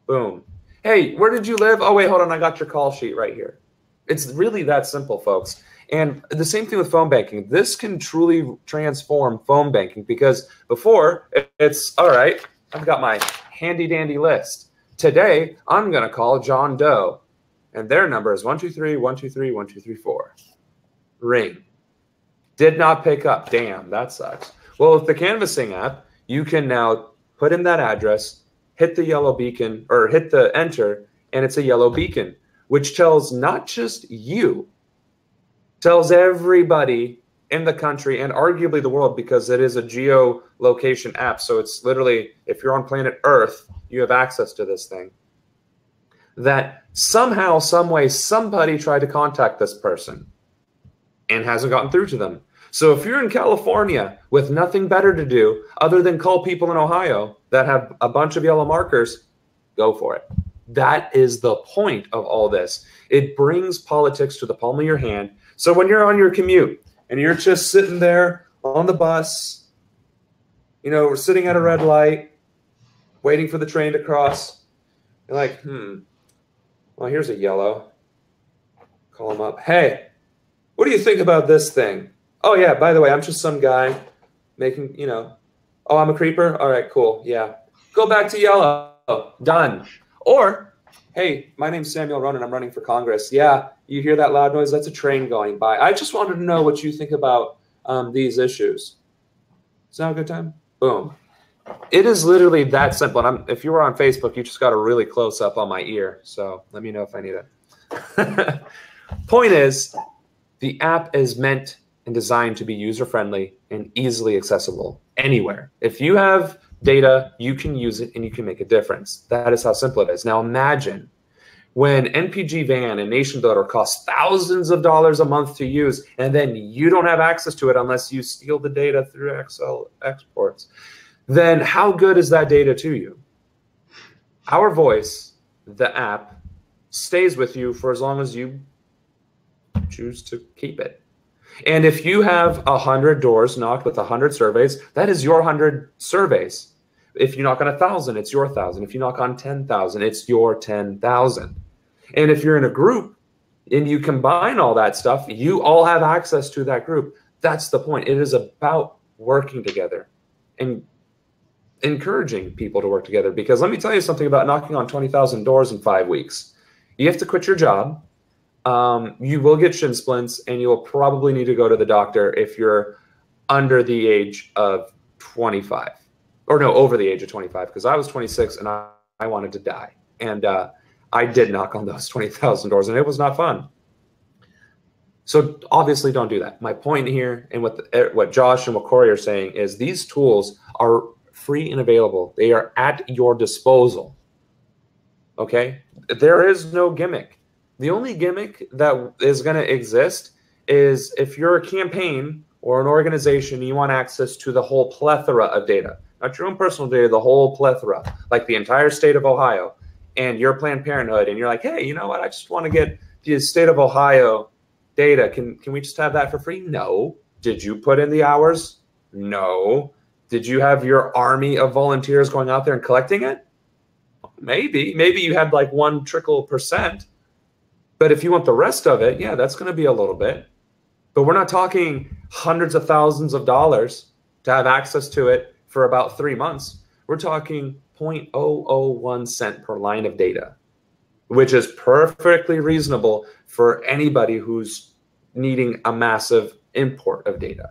Boom. Hey, where did you live? Oh, wait, hold on. I got your call sheet right here. It's really that simple, folks. And the same thing with phone banking. This can truly transform phone banking, because before it's, all right, I've got my handy dandy list. Today, I'm going to call John Doe, and their number is 123-123-1234. Ring. Did not pick up. Damn, that sucks. Well, with the canvassing app, you can now put in that address, hit the yellow beacon, or hit the enter, and it's a yellow beacon, which tells not just you, tells everybody in the country and arguably the world, because it is a geolocation app. So it's literally, if you're on planet Earth, you have access to this thing, that somehow, some way, somebody tried to contact this person and hasn't gotten through to them. So if you're in California with nothing better to do other than call people in Ohio that have a bunch of yellow markers, go for it. That is the point of all this. It brings politics to the palm of your hand. So when you're on your commute and you're just sitting there on the bus, you know, sitting at a red light, waiting for the train to cross, you're like, well, here's a yellow. Call him up. Hey, what do you think about this thing? Oh, yeah, by the way, I'm just some guy making, you know, oh, I'm a creeper? All right, cool. Yeah. Go back to yellow. Done. Or, hey, my name's Samuel Ronan. I'm running for Congress. Yeah, you hear that loud noise? That's a train going by. I just wanted to know what you think about these issues. Is that a good time? Boom. It is literally that simple. And if you were on Facebook, you just got a really close up on my ear. So let me know if I need it. Point is, the app is meant and designed to be user-friendly and easily accessible anywhere. If you have data, you can use it and you can make a difference. That is how simple it is. Now imagine when NPG Van and Nation Builder cost thousands of dollars a month to use, and then you don't have access to it unless you steal the data through Excel exports. Then how good is that data to you? Our voice, the app, stays with you for as long as you choose to keep it. And if you have 100 doors knocked with 100 surveys, that is your 100 surveys. If you knock on 1,000, it's your 1,000. If you knock on 10,000, it's your 10,000. And if you're in a group and you combine all that stuff, you all have access to that group. That's the point. It is about working together and encouraging people to work together. Because let me tell you something about knocking on 20,000 doors in 5 weeks. You have to quit your job. You will get shin splints, and you will probably need to go to the doctor if you're under the age of 25. Or no, over the age of 25, because I was 26 and I wanted to die. And I did knock on those 20,000 doors, and it was not fun. So obviously don't do that. My point here, and what Josh and what Corey are saying, is these tools are free and available. They are at your disposal. Okay? There is no gimmick. The only gimmick that is going to exist is if you're a campaign or an organization, you want access to the whole plethora of data, not your own personal data, the whole plethora, like the entire state of Ohio, and you're Planned Parenthood, and you're like, hey, you know what? I just want to get the state of Ohio data. Can we just have that for free? No. Did you put in the hours? No. Did you have your army of volunteers going out there and collecting it? Maybe. Maybe you had like 1 trickle percent. But if you want the rest of it, yeah, that's going to be a little bit. But we're not talking hundreds of thousands of dollars to have access to it for about 3 months. We're talking 0.001 cent per line of data, which is perfectly reasonable for anybody who's needing a massive import of data.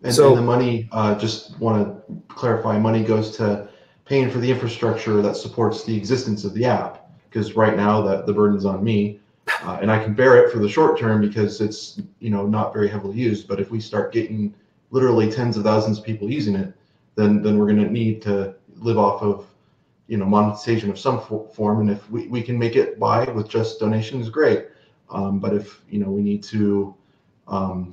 And the money, just want to clarify, money goes to paying for the infrastructure that supports the existence of the app. Because right now the burden's on me. And I can bear it for the short term because it's, you know, not very heavily used. But if we start getting literally tens of thousands of people using it, then we're going to need to live off of, you know, monetization of some form. And if we can make it by with just donations, great. But if, you know, we need to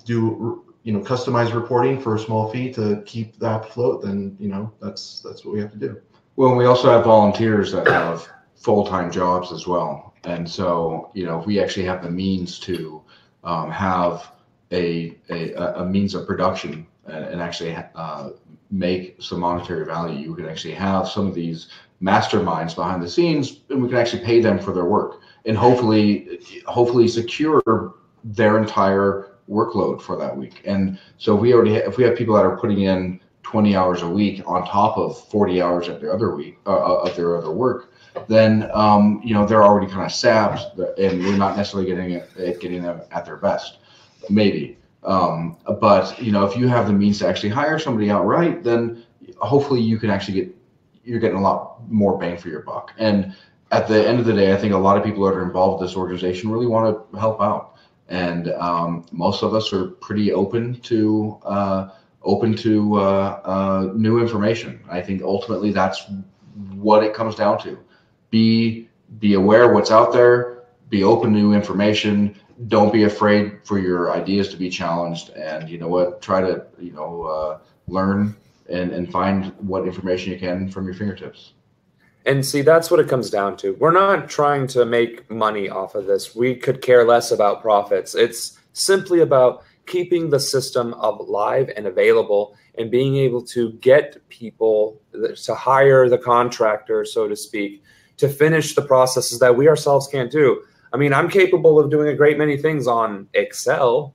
do, you know, customized reporting for a small fee to keep the app afloat, then, you know, that's what we have to do. Well, we also have volunteers that have full-time jobs as well. And so, you know, if we actually have the means to have a means of production and actually make some monetary value, you can actually have some of these masterminds behind the scenes, and we can actually pay them for their work and hopefully secure their entire workload for that week. And so if we have people that are putting in 20 hours a week on top of 40 hours of their other week of their other work, then you know, they're already kind of sapped, and we're not necessarily getting them at their best, maybe. But you know, if you have the means to actually hire somebody outright, then hopefully you can actually you're getting a lot more bang for your buck. And at the end of the day, I think a lot of people that are involved with this organization really want to help out, and most of us are pretty open to new information. I think ultimately that's what it comes down to. Be aware of what's out there, be open to new information. Don't be afraid for your ideas to be challenged, and you know what, try to learn and find what information you can from your fingertips. And see, that's what it comes down to. We're not trying to make money off of this. We could care less about profits. It's simply about keeping the system alive and available and being able to get people to hire the contractor, so to speak, to finish the processes that we ourselves can't do. I mean, I'm capable of doing a great many things on Excel,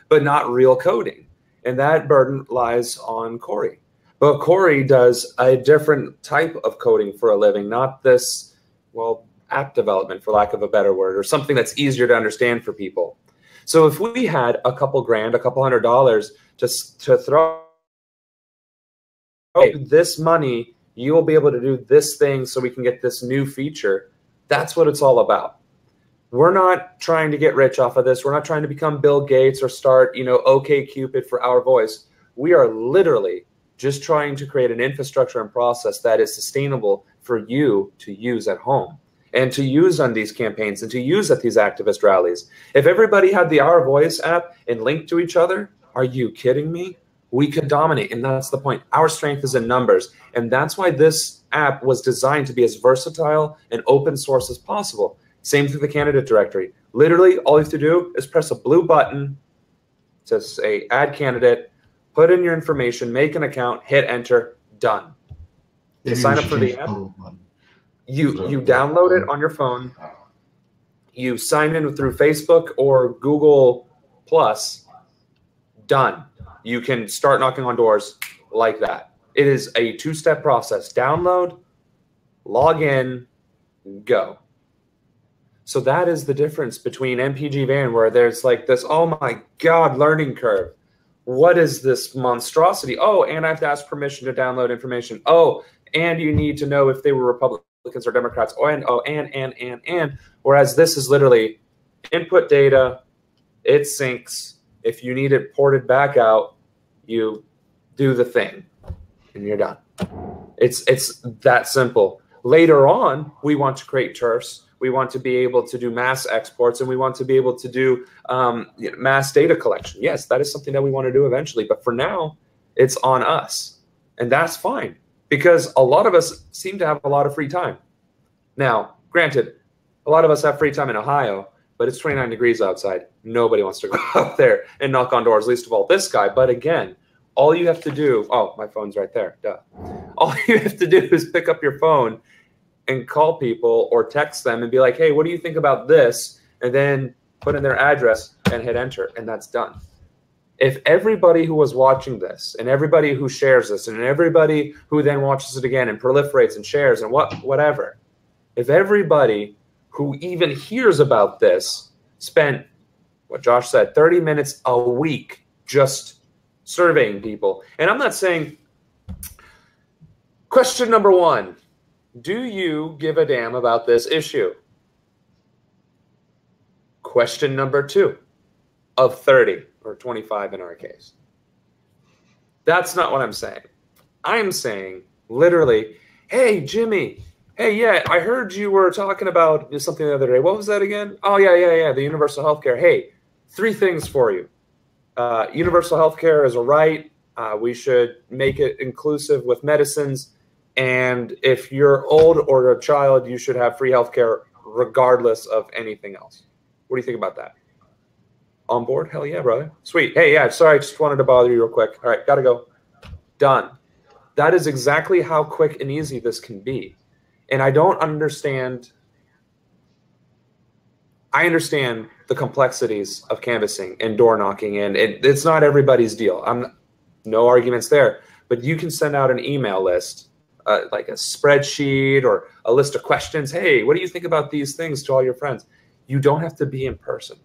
but not real coding. And that burden lies on Corey. But Corey does a different type of coding for a living, not this, well, app development, for lack of a better word, or something that's easier to understand for people. So if we had a couple grand, a couple $100 to throw this money, you will be able to do this thing so we can get this new feature. That's what it's all about. We're not trying to get rich off of this. We're not trying to become Bill Gates or start, OkCupid for our voice. We are literally just trying to create an infrastructure and process that is sustainable for you to use at home and to use on these campaigns and to use at these activist rallies. If everybody had the Our Voice app and linked to each other, are you kidding me? We could dominate, and that's the point. Our strength is in numbers, and that's why this app was designed to be as versatile and open source as possible. Same through the candidate directory. Literally, all you have to do is press a blue button to say add candidate, put in your information, make an account, hit enter, done. To sign up for the app, you download it on your phone, you sign in through Facebook or Google Plus, done. You can start knocking on doors like that. It is a two-step process. Download, log in, go. So that is the difference between MPG Van, where there's like this, oh my God, learning curve. What is this monstrosity? Oh, and I have to ask permission to download information. Oh, and you need to know if they were Republicans or Democrats. And. Whereas this is literally input data, it syncs. If you need it ported back out, you do the thing, and you're done. It's that simple. Later on, we want to create TERFs. We want to be able to do mass exports, and we want to be able to do mass data collection. Yes, that is something that we want to do eventually. But for now, it's on us. And that's fine, because a lot of us seem to have a lot of free time. Now, granted, a lot of us have free time in Ohio, but it's 29 degrees outside. Nobody wants to go out there and knock on doors, least of all this guy. But again, all you have to do, oh, my phone's right there, duh. All you have to do is pick up your phone and call people or text them and be like, hey, what do you think about this? And then put in their address and hit enter, and that's done. If everybody who was watching this and everybody who shares this and everybody who then watches it again and proliferates and shares and whatever, if everybody who even hears about this spent, what Josh said, 30 minutes a week just surveying people. And I'm not saying, question number one, do you give a damn about this issue? Question number two, of 30 or 25 in our case. That's not what I'm saying. I'm saying literally, hey, Jimmy, hey, yeah, I heard you were talking about something the other day. What was that again? Oh, yeah, the universal health care. Hey, 3 things for you. Universal health care is a right. We should make it inclusive with medicines. And if you're old or a child, you should have free health care regardless of anything else. What do you think about that? On board? Hell yeah, brother. Sweet. Hey, yeah, sorry, I just wanted to bother you real quick. All right, gotta go. Done. That is exactly how quick and easy this can be. And I don't understand. I understand the complexities of canvassing and door knocking, and it's not everybody's deal. No arguments there. But you can send out an email list, like a spreadsheet or a list of questions. Hey, what do you think about these things to all your friends? You don't have to be in person.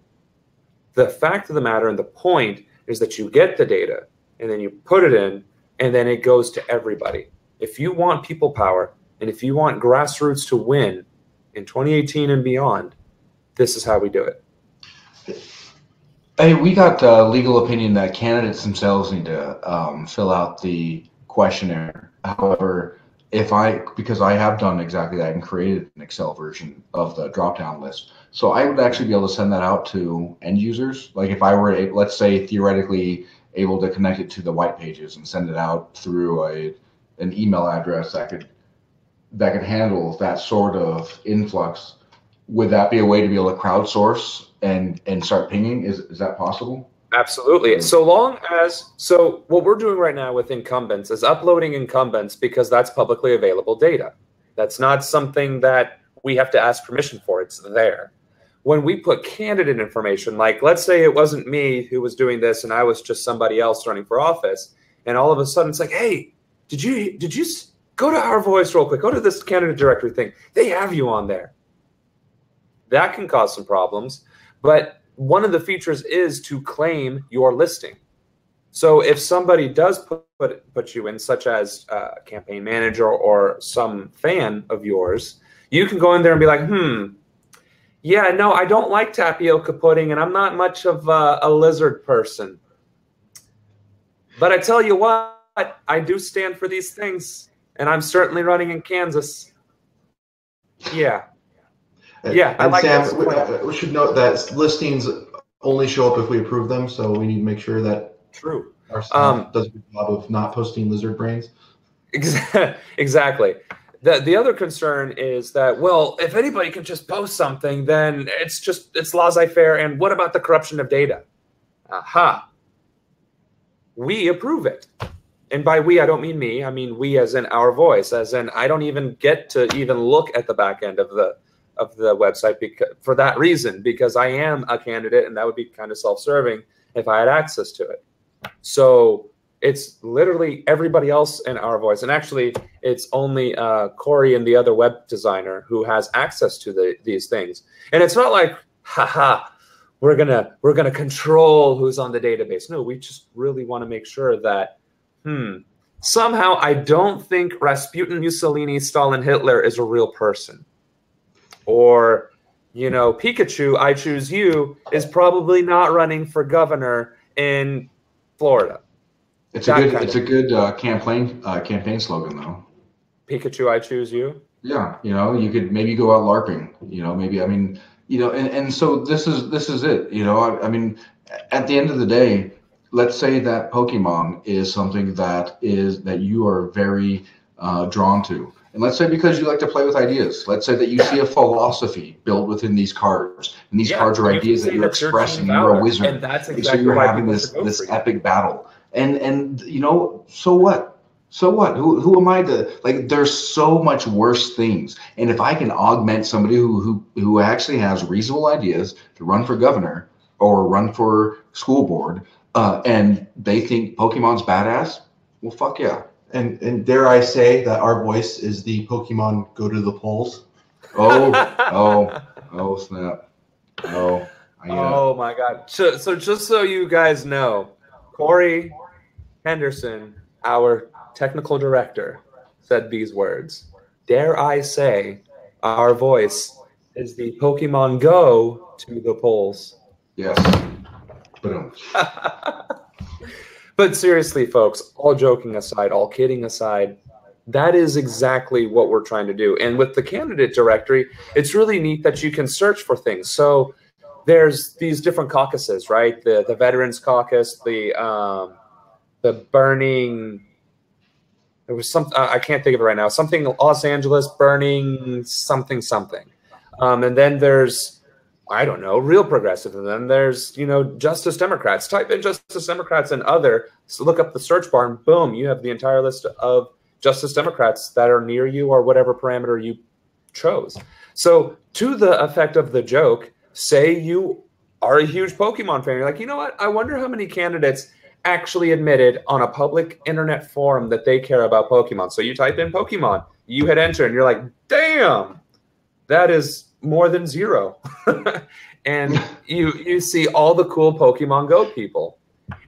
The fact of the matter and the point is that you get the data and then you put it in and then it goes to everybody. If you want people power and if you want grassroots to win in 2018 and beyond, this is how we do it. Hey, we got legal opinion that candidates themselves need to fill out the questionnaire. However, because I have done exactly that and created an Excel version of the drop-down list. So I would actually be able to send that out to end users. Like if I were, let's say, theoretically able to connect it to the white pages and send it out through an email address that could handle that sort of influx. Would that be a way to be able to crowdsource and start pinging? Is that possible? Absolutely. So what we're doing right now with incumbents is uploading incumbents because that's publicly available data. That's not something that we have to ask permission for. It's there. When we put candidate information, like let's say it wasn't me who was doing this and I was just somebody else running for office, and all of a sudden it's like, hey, did you go to Our Voice real quick? Go to this candidate directory thing. They have you on there. That can cause some problems, but one of the features is to claim your listing. So if somebody does put you in, such as a campaign manager or some fan of yours, you can go in there and be like, yeah, no, I don't like tapioca pudding, and I'm not much of a lizard person. But I tell you what, I do stand for these things, and I'm certainly running in Kansas. Yeah. Yeah, and Sam, we should note that listings only show up if we approve them, so we need to make sure that our staff does a good job of not posting lizard brains. Exactly. The other concern is that, well, if anybody can just post something, then it's laissez-faire, and what about the corruption of data? Aha. We approve it. And by we, I don't mean me. I mean we as in Our Voice, as in I don't even get to even look at the back end of the website for that reason, because I am a candidate, and that would be kind of self-serving if I had access to it. So it's literally everybody else in Our Voice, and actually it's only Corey and the other web designer who has access to these things. And it's not like, haha, we're gonna control who's on the database. No, we just really want to make sure that somehow I don't think Rasputin, Mussolini, Stalin, Hitler is a real person. Or, Pikachu, I Choose You is probably not running for governor in Florida. It's a good campaign slogan though. Pikachu, I Choose You. Yeah, you could maybe go out LARPing. And so this is it. I mean, at the end of the day, let's say that Pokemon is something that you are very drawn to. And let's say because you like to play with ideas, let's say that you see a philosophy built within these cards, and these cards are ideas that you're expressing. You're a wizard, and that's exactly so you're having this epic battle. And so what? So what? Who am I to like? There's so much worse things. And if I can augment somebody who actually has reasonable ideas to run for governor or run for school board, and they think Pokemon's badass, well, fuck yeah. And dare I say that Our Voice is the Pokemon go to the polls? Oh snap! Oh my God! So just so you guys know, Corey Henderson, our technical director, said these words. Dare I say, Our Voice is the Pokemon go to the polls? Yes. But seriously, folks, all joking aside, all kidding aside, that is exactly what we're trying to do. And with the candidate directory, it's really neat that you can search for things. So there's these different caucuses, right? The Veterans Caucus, the burning, there was some, I can't think of it right now, something Los Angeles burning something. And then there's, I don't know, real progressive. And then there's, Justice Democrats. Type in Justice Democrats and other, so look up the search bar, and boom, you have the entire list of Justice Democrats that are near you or whatever parameter you chose. So to the effect of the joke, say you are a huge Pokemon fan. You're like, you know what? I wonder how many candidates actually admitted on a public internet forum that they care about Pokemon. So you type in Pokemon, you hit enter, and you're like, damn, that is more than zero. And you see all the cool Pokemon Go people.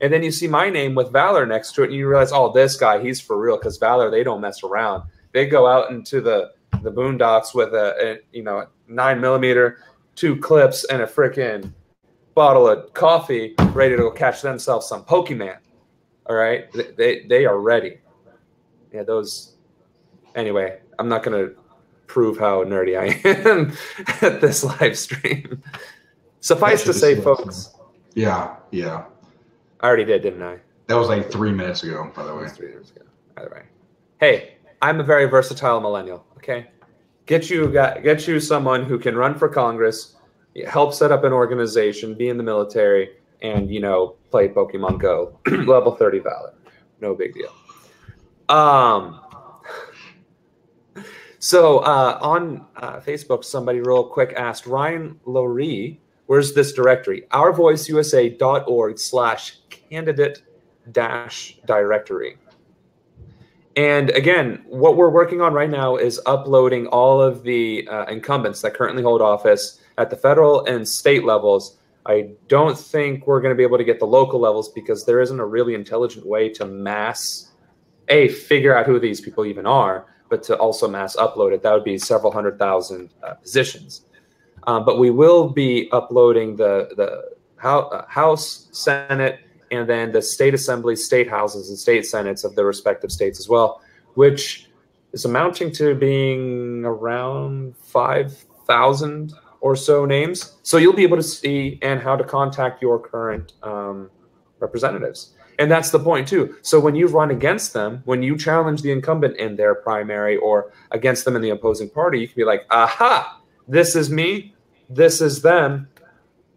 And then you see my name with Valor next to it, and you realize, oh, this guy, he's for real, because Valor, they don't mess around. They go out into the boondocks with a 9mm, 2 clips, and a freaking bottle of coffee, ready to go catch themselves some Pokemon. All right? They are ready. Yeah, those Anyway, I'm not going to prove how nerdy I am at this live stream. Suffice to say, folks. Yeah. I already did, didn't I? That was like 3 minutes ago, by the way. 3 minutes ago. By the way. Hey, I'm a very versatile millennial, okay? Get you someone who can run for Congress, help set up an organization, be in the military, and, you know, play Pokemon Go. Level 30 valid. No big deal. So on Facebook, somebody real quick asked, Ryan Lowry, where's this directory? ourvoiceusa.org/candidate-directory. And again, what we're working on right now is uploading all of the incumbents that currently hold office at the federal and state levels. I don't think we're going to be able to get the local levels because there isn't a really intelligent way to figure out who these people even are, but to also mass upload it. That would be several 100,000 positions. But we will be uploading the House, Senate, and then the state assemblies, state houses, and state senates of the respective states as well, which is amounting to being around 5,000 or so names. So you'll be able to see and how to contact your current representatives. And that's the point too. So when you run against them, when you challenge the incumbent in their primary or against them in the opposing party, you can be like, aha, this is me, this is them.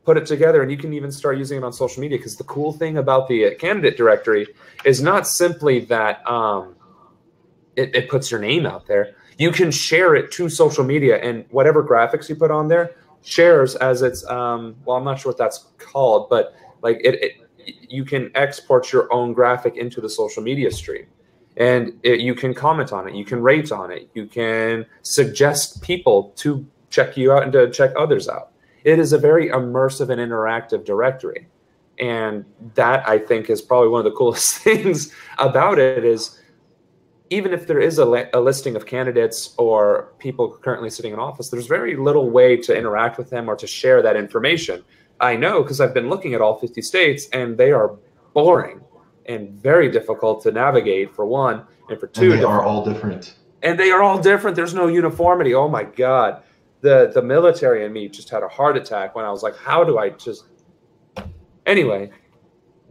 Put it together, and you can even start using it on social media, because the cool thing about the candidate directory is not simply that it puts your name out there. You can share it to social media, and whatever graphics you put on there shares as its well, I'm not sure what that's called, but like you can export your own graphic into the social media stream, and you can comment on it, you can rate on it, you can suggest people to check you out and to check others out. It is a very immersive and interactive directory. And that, I think, is probably one of the coolest things about it is, even if there is a listing of candidates or people currently sitting in office, there's very little way to interact with them or to share that information. I know because I've been looking at all 50 states, and they are boring and very difficult to navigate, for one, and for two. And they are all different. And they are all different. There's no uniformity. Oh, my God. The military in me just had a heart attack when I was like, how do I just... Anyway,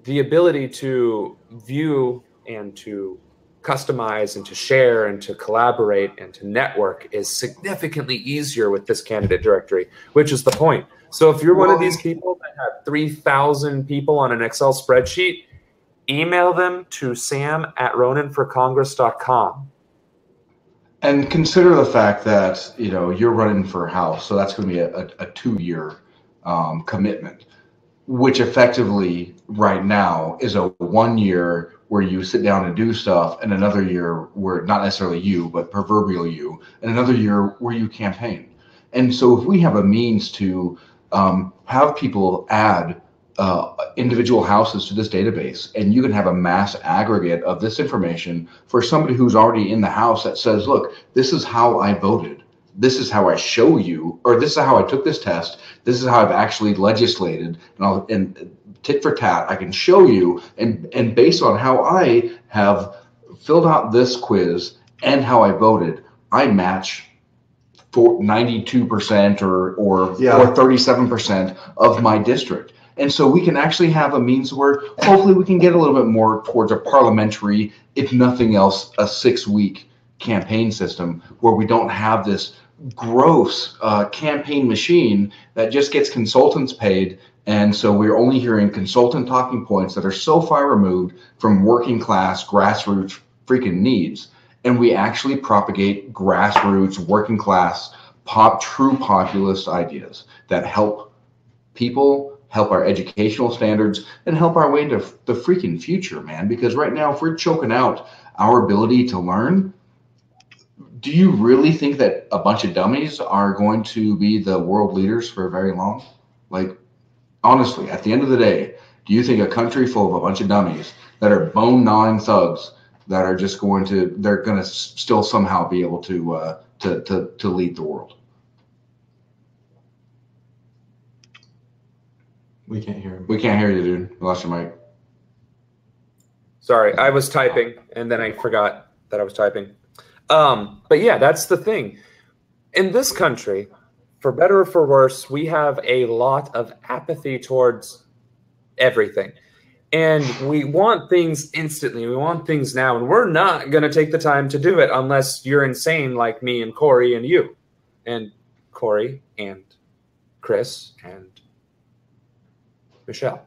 the ability to view and to customize and to share and to collaborate and to network is significantly easier with this candidate directory, which is the point. So if you're one of these people that have 3,000 people on an Excel spreadsheet, email them to sam@ronanforcongress.com. And consider the fact that, you know, you're running for House, so that's going to be a 2-year commitment, which effectively right now is a 1 year where you sit down and do stuff, and another year where not necessarily you, but proverbial you, and another year where you campaign. And so if we have a means to have people add individual houses to this database, and you can have a mass aggregate of this information for somebody who's already in the House that says, look, this is how I voted, this is how I show you, or this is how I took this test, this is how I've actually legislated, and tit for tat, I can show you, and based on how I have filled out this quiz and how I voted, I match for 92% or 37% of my district. And so we can actually have a means where hopefully we can get a little bit more towards a parliamentary, if nothing else, a 6-week campaign system where we don't have this gross campaign machine that just gets consultants paid. And so we're only hearing consultant talking points that are so far removed from working class, grassroots freaking needs. And we actually propagate grassroots, working class, true populist ideas that help people, help our educational standards, and help our way into the freaking future, man. Because right now, if we're choking out our ability to learn, do you really think that a bunch of dummies are going to be the world leaders for very long? Like, honestly, at the end of the day, do you think a country full of a bunch of dummies that are bone-gnawing thugs that are just going to, they're going to still somehow be able to lead the world? We can't hear him. We can't hear you, dude. You lost your mic. Sorry, I was typing, and then I forgot that I was typing. But yeah, that's the thing. In this country, for better or for worse, we have a lot of apathy towards everything. And we want things instantly. We want things now. And we're not going to take the time to do it unless you're insane like me and Corey and you. And Corey and Chris and Michelle.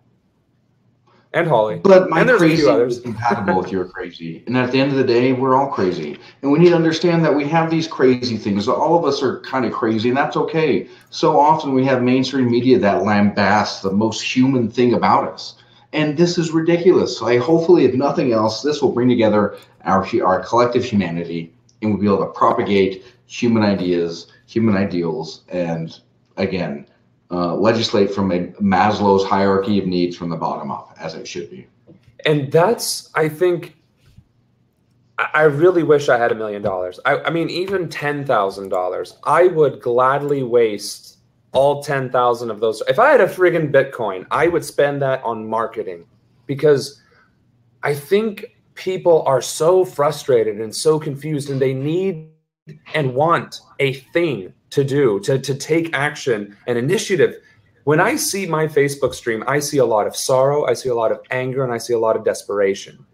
And Holly. But my and there's crazy a few others. is compatible with your crazy. And at the end of the day, we're all crazy. And we need to understand that we have these crazy things. All of us are kind of crazy, and that's okay. So often we have mainstream media that lambasts the most human thing about us. And this is ridiculous. Hopefully, if nothing else, this will bring together our collective humanity, and we'll be able to propagate human ideas, human ideals, and again, legislate from a Maslow's hierarchy of needs from the bottom up, as it should be. And that's, I think, I really wish I had $1 million. I mean, even $10,000, I would gladly waste all 10,000 of those. If I had a friggin' Bitcoin, I would spend that on marketing, because I think people are so frustrated and so confused, and they need and want a thing to do, to take action and initiative. When I see my Facebook stream, I see a lot of sorrow, I see a lot of anger, and I see a lot of desperation.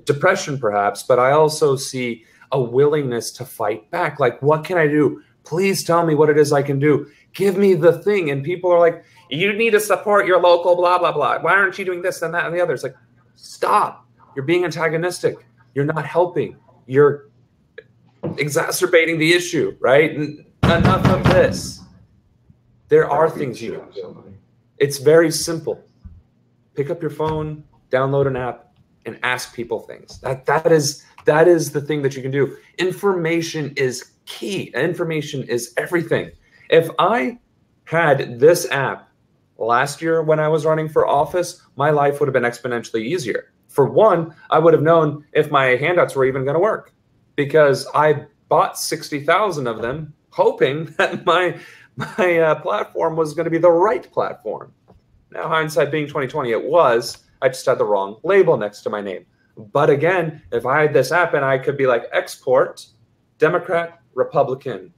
Depression, perhaps, but I also see a willingness to fight back. Like, what can I do? Please tell me what it is I can do. Give me the thing. And people are like, you need to support your local blah, blah, blah. Why aren't you doing this and that and the other? It's like, stop. You're being antagonistic. You're not helping. You're exacerbating the issue, right? Enough of this. There are things you can do. It's very simple. Pick up your phone, download an app, and ask people things. That is the thing that you can do. Information is key. Information is everything. If I had this app last year when I was running for office, my life would have been exponentially easier. For one, I would have known if my handouts were even going to work, because I bought 60,000 of them hoping that my platform was going to be the right platform. Now, hindsight being 2020, it was. I just had the wrong label next to my name. But again, if I had this app and I could be like, export, Democrat, Republican.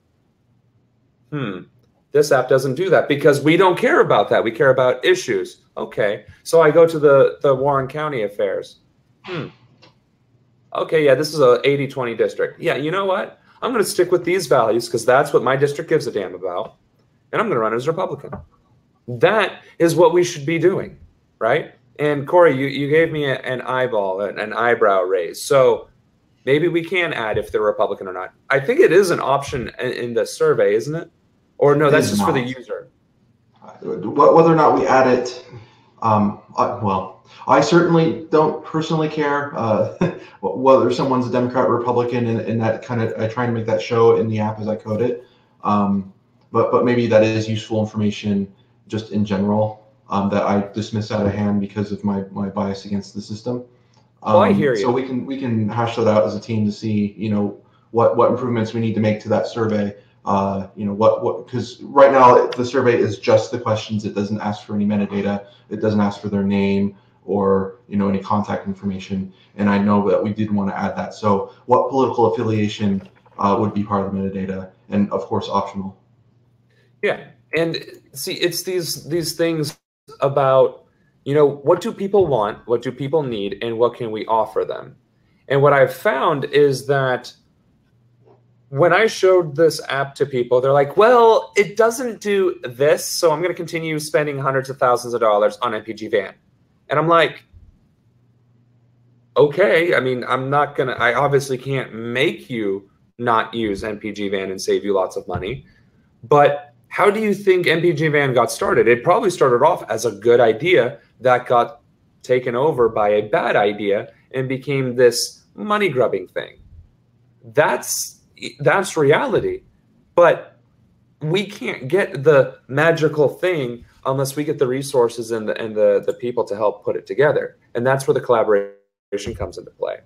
This app doesn't do that because we don't care about that. We care about issues. Okay, so I go to the Warren County affairs. Okay, yeah, this is a 80-20 district. Yeah, you know what? I'm going to stick with these values because that's what my district gives a damn about. And I'm going to run as Republican. That is what we should be doing, right? And Corey, you gave me an eyeball, an eyebrow raise. So maybe we can add if they're Republican or not. I think it is an option in the survey, isn't it? Or no, that's just for the user. Whether or not we add it, well, I certainly don't personally care whether someone's a Democrat or Republican, and that kind of, I try and make that show in the app as I code it. But maybe that is useful information just in general that I dismiss out of hand because of my bias against the system. Well, I hear you. So we can hash that out as a team to see, what improvements we need to make to that survey. Because right now the survey is just the questions. It doesn't ask for any metadata. It doesn't ask for their name or any contact information. And I know that we did want to add that. So what political affiliation would be part of the metadata, and of course optional. Yeah, and see, it's these things about what do people want, what do people need, and what can we offer them. And what I've found is that when I showed this app to people, they're like, well, it doesn't do this, so I'm going to continue spending hundreds of thousands of dollars on MPG Van. And I'm like, okay, I mean, I obviously can't make you not use MPG Van and save you lots of money. But how do you think MPG Van got started? It probably started off as a good idea that got taken over by a bad idea and became this money grubbing thing. That's reality. But we can't get the magical thing unless we get the resources and the people to help put it together. And that's where the collaboration comes into play.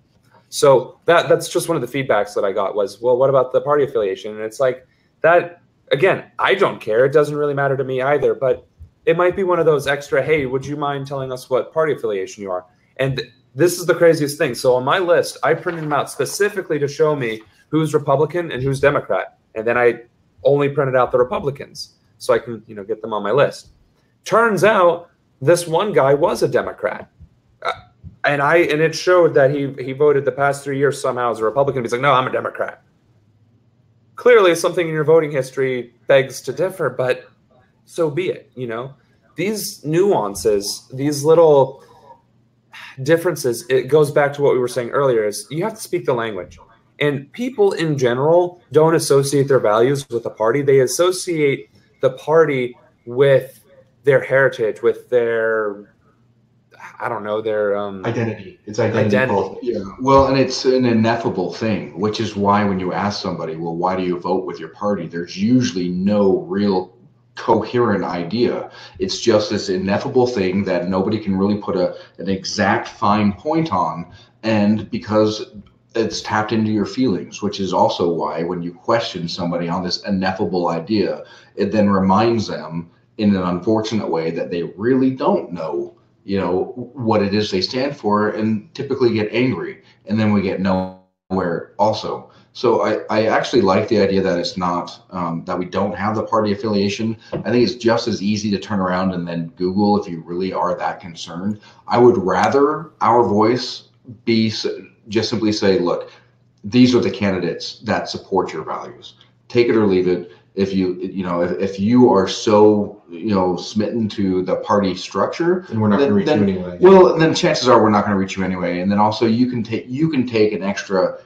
So that's just one of the feedbacks that I got was, well, what about the party affiliation? And it's like that, again, I don't care. It doesn't really matter to me either, but it might be one of those extra, hey, would you mind telling us what party affiliation you are? And this is the craziest thing. So on my list, I printed them out specifically to show me who's Republican and who's Democrat. And then I only printed out the Republicans so I can, get them on my list. Turns out this one guy was a Democrat. And it showed that he voted the past 3 years somehow as a Republican. He's like, no, I'm a Democrat. Clearly, something in your voting history begs to differ, but so be it. These nuances, these little differences, it goes back to what we were saying earlier, is you have to speak the language. And people in general don't associate their values with a party. They associate the party with their heritage, with their, their identity. It's identity. Yeah. Well, and it's an ineffable thing, which is why when you ask somebody, well, why do you vote with your party? There's usually no real coherent idea. It's just this ineffable thing that nobody can really put an exact fine point on. And because it's tapped into your feelings, which is also why when you question somebody on this ineffable idea, it then reminds them in an unfortunate way that they really don't know, what it is they stand for, and typically get angry. And then we get nowhere also. So I actually like the idea that it's not, that we don't have the party affiliation. I think it's just as easy to turn around and then Google if you really are that concerned. I would rather our voice be just simply say, look, these are the candidates that support your values. Take it or leave it. If you are so smitten to the party structure, and we're not going to reach you anyway. Well, then chances are we're not going to reach you anyway. And then also you can take an extra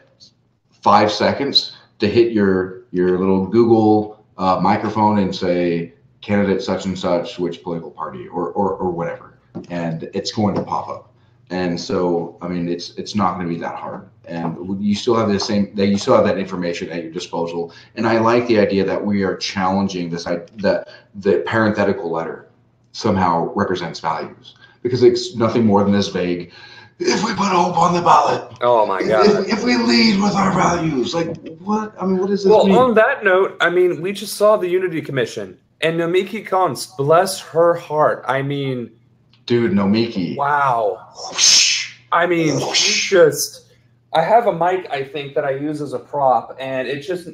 5 seconds to hit your little Google microphone and say candidate such and such, which political party or whatever, and it's going to pop up. And so, I mean, it's not going to be that hard, and you still have you still have that information at your disposal. And I like the idea that we are challenging that the parenthetical letter somehow represents values, because it's nothing more than this vague. If we put hope on the ballot, oh my God! If we lead with our values, like what? I mean, what does this mean? Well, on that note, I mean, we just saw the Unity Commission and Nomiki Konst, bless her heart. I mean. Dude, Nomiki. Wow. I mean, I have a mic, I think, that I use as a prop, and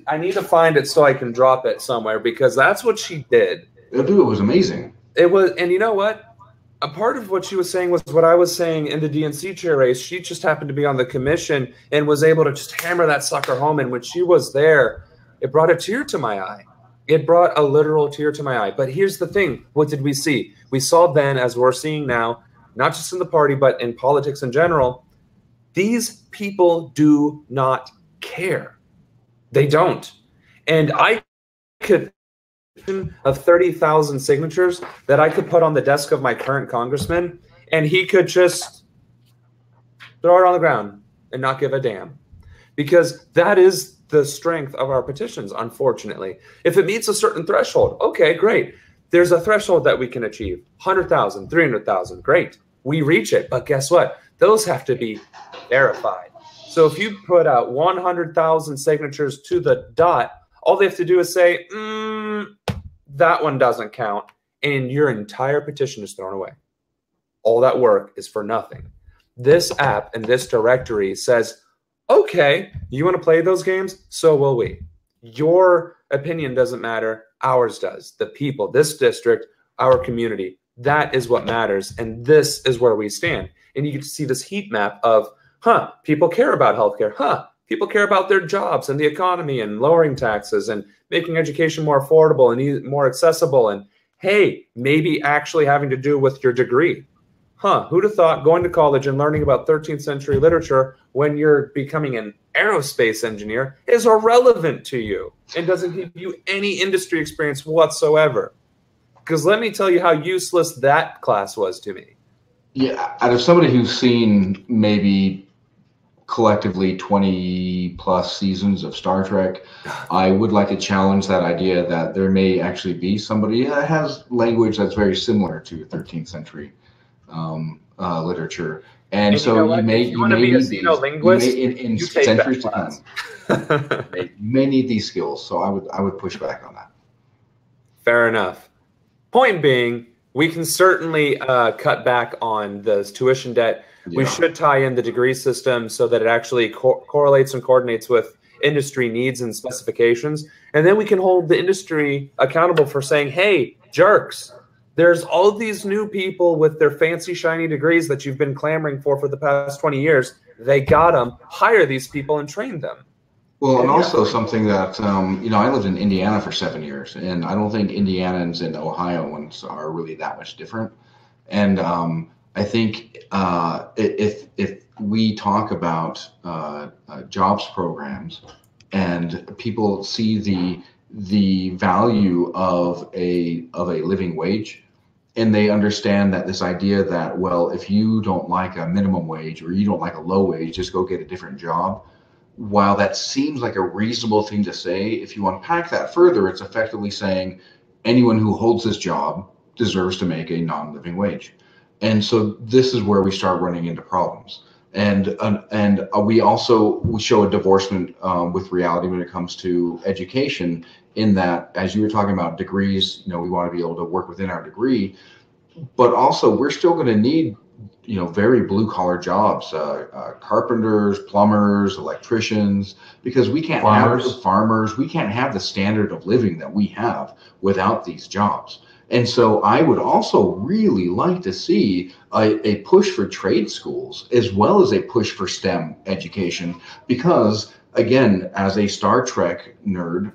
I need to find it so I can drop it somewhere, because that's what she did. Dude, it was amazing. It was, and you know what? A part of what she was saying was what I was saying in the DNC chair race. She just happened to be on the commission and was able to just hammer that sucker home, and when she was there, it brought a tear to my eye. It brought a literal tear to my eye. But here's the thing. What did we see? We saw then, as we're seeing now, not just in the party, but in politics in general, these people do not care. They don't. And I could of 30,000 signatures that I could put on the desk of my current congressman, and he could just throw it on the ground and not give a damn. Because that is the strength of our petitions, unfortunately. If it meets a certain threshold, okay, great. There's a threshold that we can achieve. 100,000, 300,000, great. We reach it, but guess what? Those have to be verified. So if you put out 100,000 signatures to the dot, all they have to do is say, that one doesn't count, and your entire petition is thrown away. All that work is for nothing. This app and this directory says, okay, you want to play those games? So will we. Your opinion doesn't matter. Ours does. The people, this district, our community, that is what matters. And this is where we stand. And you get to see this heat map of, people care about healthcare. People care about their jobs and the economy and lowering taxes and making education more affordable and more accessible. And hey, maybe actually having to do with your degree. Who'd have thought going to college and learning about 13th century literature when you're becoming an aerospace engineer is irrelevant to you and doesn't give you any industry experience whatsoever? Because let me tell you how useless that class was to me. Yeah, out of somebody who's seen maybe collectively 20 plus seasons of Star Trek, I would like to challenge that idea that there may actually be somebody that has language that's very similar to 13th century literature, and so you may be a xenolinguist in centuries to come. You may need these skills, so I would push back on that. Fair enough. Point being, we can certainly cut back on the tuition debt. Yeah. We should tie in the degree system so that it actually correlates and coordinates with industry needs and specifications. And then we can hold the industry accountable for saying, hey, jerks, there's all of these new people with their fancy, shiny degrees that you've been clamoring for the past 20 years. They got them. Hire these people and train them. Well, and also something that, I lived in Indiana for 7 years, and I don't think Indianans and Ohioans are really that much different. And I think if we talk about jobs programs and people see the value of a living wage, and they understand that this idea that, well, if you don't like a minimum wage or you don't like a low wage, just go get a different job. While that seems like a reasonable thing to say, if you unpack that further, it's effectively saying anyone who holds this job deserves to make a non-living wage. And so this is where we start running into problems. And we show a divorcement with reality when it comes to education, in that, as you were talking about degrees, we want to be able to work within our degree, but also we're still going to need very blue collar jobs, carpenters, plumbers, electricians, because we can't have farmers. We can't have the standard of living that we have without these jobs. And so I would also really like to see a push for trade schools as well as a push for STEM education, because again, as a Star Trek nerd,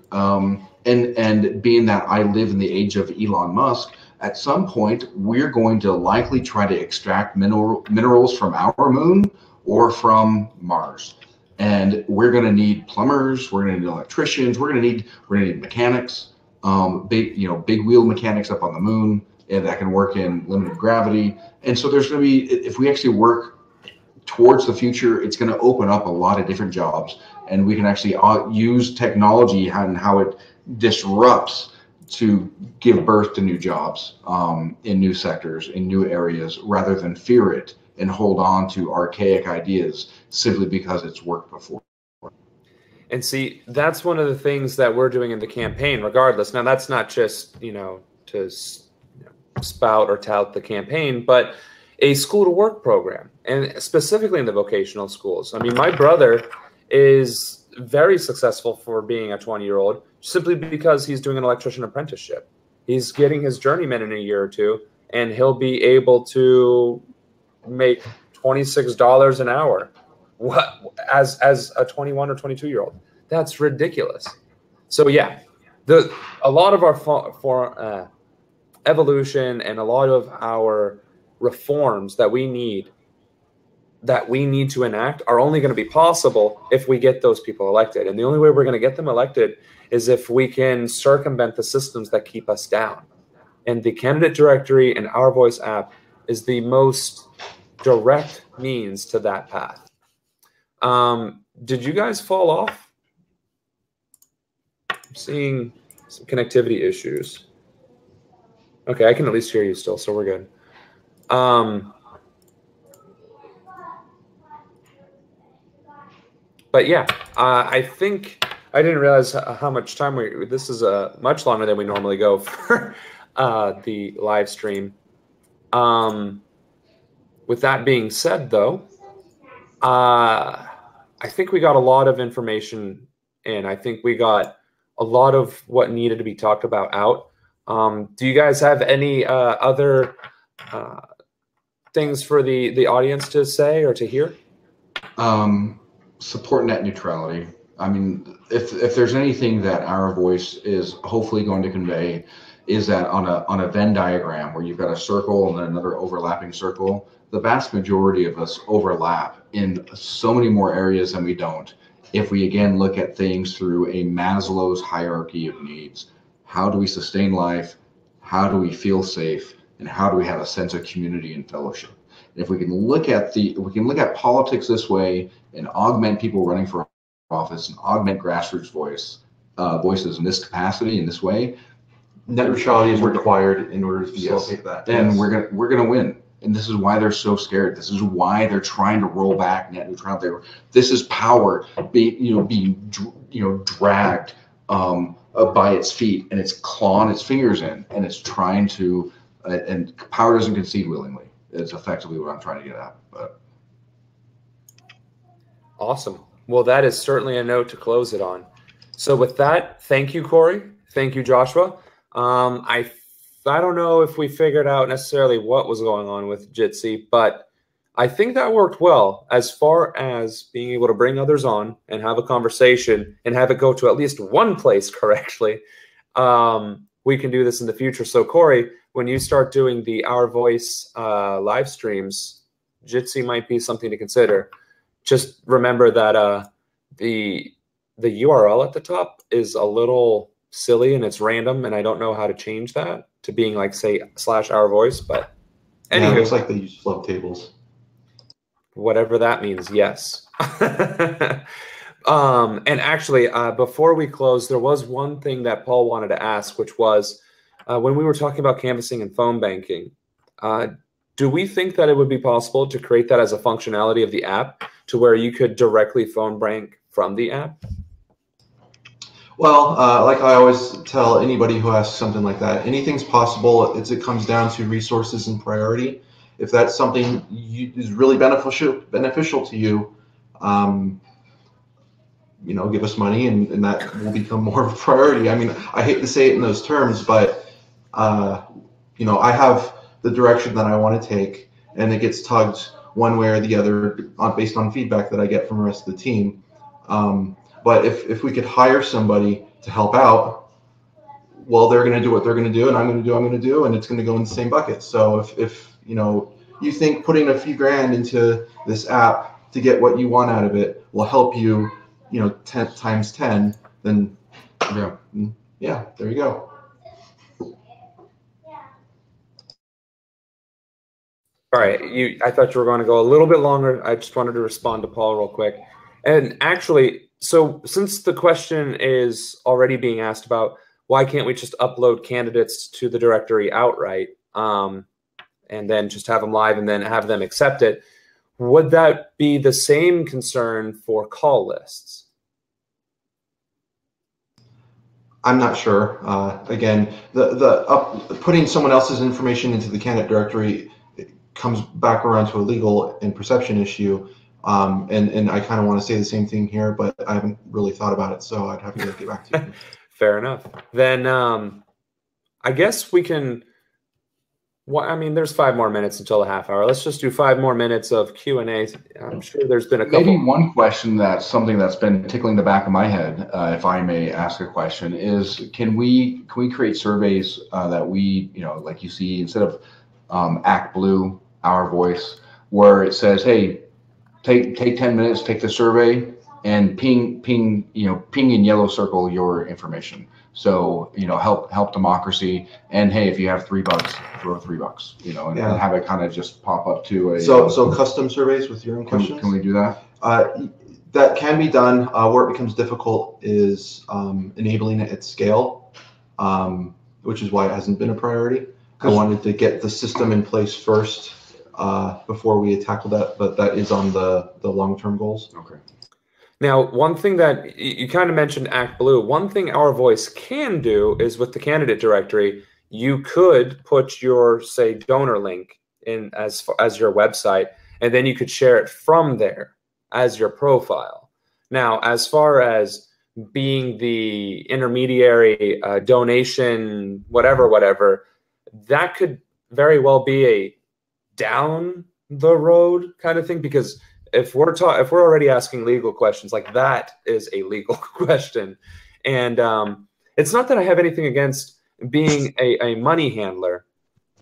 and being that I live in the age of Elon Musk, at some point, we're going to likely try to extract minerals from our moon or from Mars. And we're going to need plumbers, we're going to need electricians, we're going to need mechanics, big wheel mechanics up on the moon, and that can work in limited gravity. And so there's going to be, if we actually work towards the future, it's going to open up a lot of different jobs, and we can actually use technology and how it disrupts to give birth to new jobs in new sectors, in new areas, rather than fear it and hold on to archaic ideas simply because it's worked before. And see, that's one of the things that we're doing in the campaign, regardless. Now, that's not just, to spout or tout the campaign, but a school to work program, and specifically in the vocational schools. I mean, my brother is very successful for being a 20-year-old, simply because he's doing an electrician apprenticeship. He's getting his journeyman in a year or two, and he'll be able to make $26 an hour. What, as a 21 or 22-year-old? That's ridiculous. So yeah, a lot of our evolution and a lot of our reforms that we need to enact are only going to be possible if we get those people elected. And the only way we're going to get them elected is if we can circumvent the systems that keep us down. And the candidate directory and Our Voice app is the most direct means to that path. Did you guys fall off? I'm seeing some connectivity issues. Okay, I can at least hear you still, so we're good. But yeah, I think I didn't realize how much time this is much longer than we normally go for the live stream. With that being said, though, I think we got a lot of information in. I think we got a lot of what needed to be talked about out. Do you guys have any other things for the audience to say or to hear? Support net neutrality. I mean, if there's anything that Our Voice is hopefully going to convey, is that on a Venn diagram where you've got a circle and then another overlapping circle, the vast majority of us overlap in so many more areas than we don't. If we again look at things through a Maslow's hierarchy of needs, how do we sustain life? How do we feel safe? And how do we have a sense of community and fellowship? And if we can look at politics this way and augment people running for office and augment grassroots voices in this capacity, in this way, net neutrality is required in order to facilitate that. Then we're gonna win. And this is why they're so scared. This is why they're trying to roll back net neutrality. This is power being dragged by its feet, and it's clawing its fingers in, and it's trying to. And power doesn't concede willingly. It's effectively what I'm trying to get at. But awesome. Well, that is certainly a note to close it on. So with that, thank you, Corey. Thank you, Joshua. I don't know if we figured out necessarily what was going on with Jitsi, but I think that worked well as far as being able to bring others on and have a conversation and have it go to at least one place correctly. We can do this in the future. So Corey, when you start doing the Our Voice live streams, Jitsi might be something to consider. Just remember that the URL at the top is a little silly and it's random, and I don't know how to change that to being like, say, /OurVoice, but anyway. Yeah, it looks like they use float tables. Whatever that means, yes. And actually, before we close, there was one thing that Paul wanted to ask, which was when we were talking about canvassing and phone banking, do we think that it would be possible to create that as a functionality of the app to where you could directly phone bank from the app? Well, like I always tell anybody who asks something like that, anything's possible. It comes down to resources and priority. If that's something is really beneficial to you, give us money and that will become more of a priority. I mean, I hate to say it in those terms, but I have the direction that I want to take, and it gets tugged one way or the other based on feedback that I get from the rest of the team. But if we could hire somebody to help out, well, they're going to do what they're going to do, and I'm going to do, and it's going to go in the same bucket. So if you think putting a few grand into this app to get what you want out of it will help you, 10 times 10, then yeah, there you go. All right, I thought you were going to go a little bit longer. I just wanted to respond to Paul real quick. And actually, so since the question is already being asked about why can't we just upload candidates to the directory outright and then just have them live and then have them accept it, would that be the same concern for call lists? I'm not sure. Again, putting someone else's information into the candidate directory comes back around to a legal and perception issue. And I kind of want to say the same thing here, but I haven't really thought about it, so I'd have to get back to you. Fair enough. Then I guess we can. Well, I mean, there's 5 more minutes until the half hour. Let's just do 5 more minutes of Q&A. I'm sure there's been a couple. Maybe one question that's something that's been tickling the back of my head, if I may ask a question, is can we create surveys that we, like you see, instead of Act Blue, Our Voice, where it says, hey, take 10 minutes, take the survey, and ping in yellow circle your information. So, help democracy. And hey, if you have $3, throw $3, and have it kind of just pop up to a. So custom surveys with your own questions? Can we do that? That can be done. Where it becomes difficult is enabling it at scale, which is why it hasn't been a priority. I wanted to get the system in place first before we tackle that, but that is on the long-term goals. Okay. Now, one thing that you kind of mentioned Act Blue, one thing Our Voice can do is with the candidate directory, you could put your, say, donor link in as your website, and then you could share it from there as your profile. Now, as far as being the intermediary donation, whatever, that could very well be a down the road kind of thing, because if we're already asking legal questions, like that is a legal question. And it's not that I have anything against being a money handler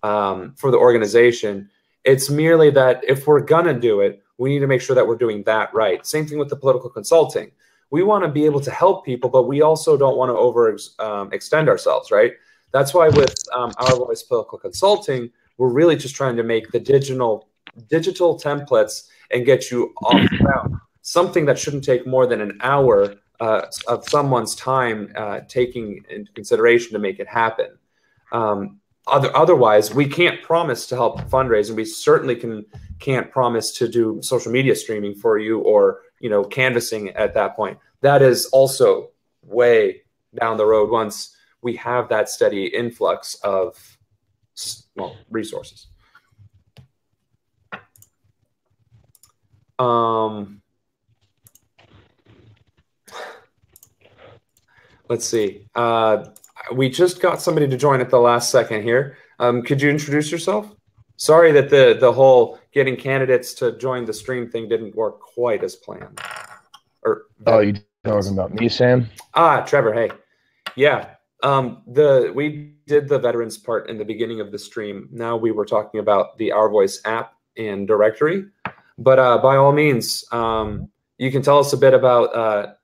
for the organization. It's merely that if we're gonna do it, we need to make sure that we're doing that right. Same thing with the political consulting. We want to be able to help people, but we also don't want to extend ourselves, right? That's why with Our Voice Political Consulting, we're really just trying to make the digital templates and get you off the ground. Something that shouldn't take more than an hour of someone's time taking into consideration to make it happen. Otherwise, we can't promise to help fundraise, and we certainly can't promise to do social media streaming for you or canvassing at that point. That is also way down the road once we have that steady influx of resources. Let's see. We just got somebody to join at the last second here. Could you introduce yourself? Sorry that the whole getting candidates to join the stream thing didn't work quite as planned. Oh, you talking about me, Sam? Trevor, hey. Yeah. We did the veterans part in the beginning of the stream. Now we were talking about the Our Voice app and directory. But by all means, you can tell us a bit about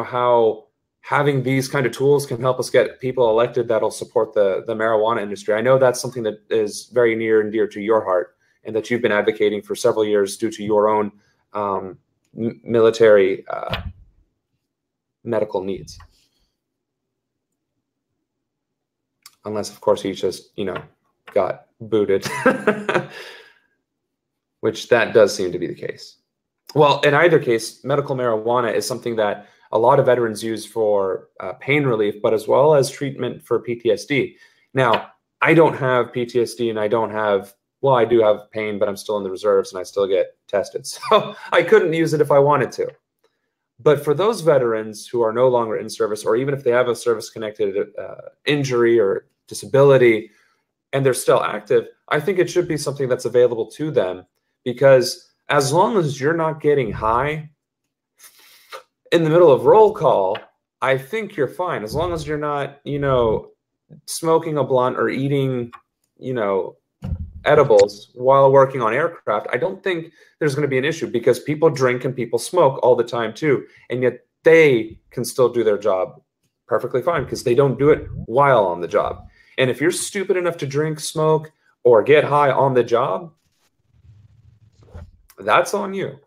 how having these kind of tools can help us get people elected that'll support the marijuana industry. I know that's something that is very near and dear to your heart and that you've been advocating for several years due to your own military medical needs. Unless, of course, he just, got booted, which that does seem to be the case. Well, in either case, medical marijuana is something that a lot of veterans use for pain relief, but as well as treatment for PTSD. Now, I don't have PTSD and I do have pain, but I'm still in the reserves and I still get tested. So I couldn't use it if I wanted to. But for those veterans who are no longer in service, or even if they have a service-connected injury or disability and they're still active, I think it should be something that's available to them, because as long as you're not getting high in the middle of roll call, I think you're fine. As long as you're not, smoking a blunt or eating, edibles while working on aircraft, I don't think there's going to be an issue, because people drink and people smoke all the time too. And yet they can still do their job perfectly fine because they don't do it while on the job. And if you're stupid enough to drink, smoke, or get high on the job, that's on you.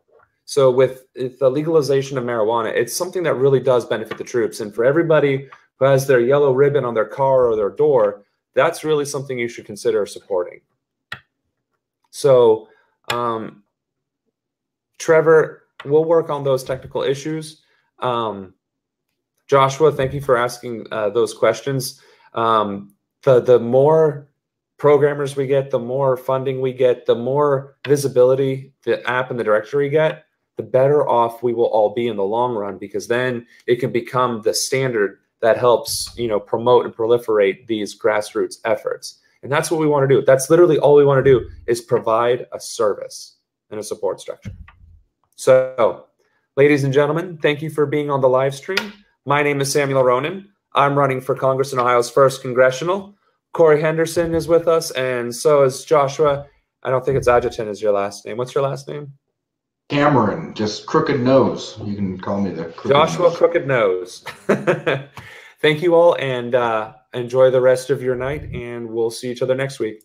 So with the legalization of marijuana, it's something that really does benefit the troops. And for everybody who has their yellow ribbon on their car or their door, that's really something you should consider supporting. So, Trevor, we'll work on those technical issues. Joshua, thank you for asking those questions. The more programmers we get, the more funding we get, the more visibility the app and the directory get, the better off we will all be in the long run, because then it can become the standard that helps, promote and proliferate these grassroots efforts. And that's what we want to do. That's literally all we want to do, is provide a service and a support structure. So, ladies and gentlemen, thank you for being on the live stream. My name is Samuel Ronan. I'm running for Congress in Ohio's 1st Congressional. Corey Henderson is with us, and so is Joshua. I don't think it's Adjutant is your last name. What's your last name? Cameron, just Crooked Nose. You can call me the Crooked Joshua Nose. Crooked Nose. Thank you all, and enjoy the rest of your night, and we'll see each other next week.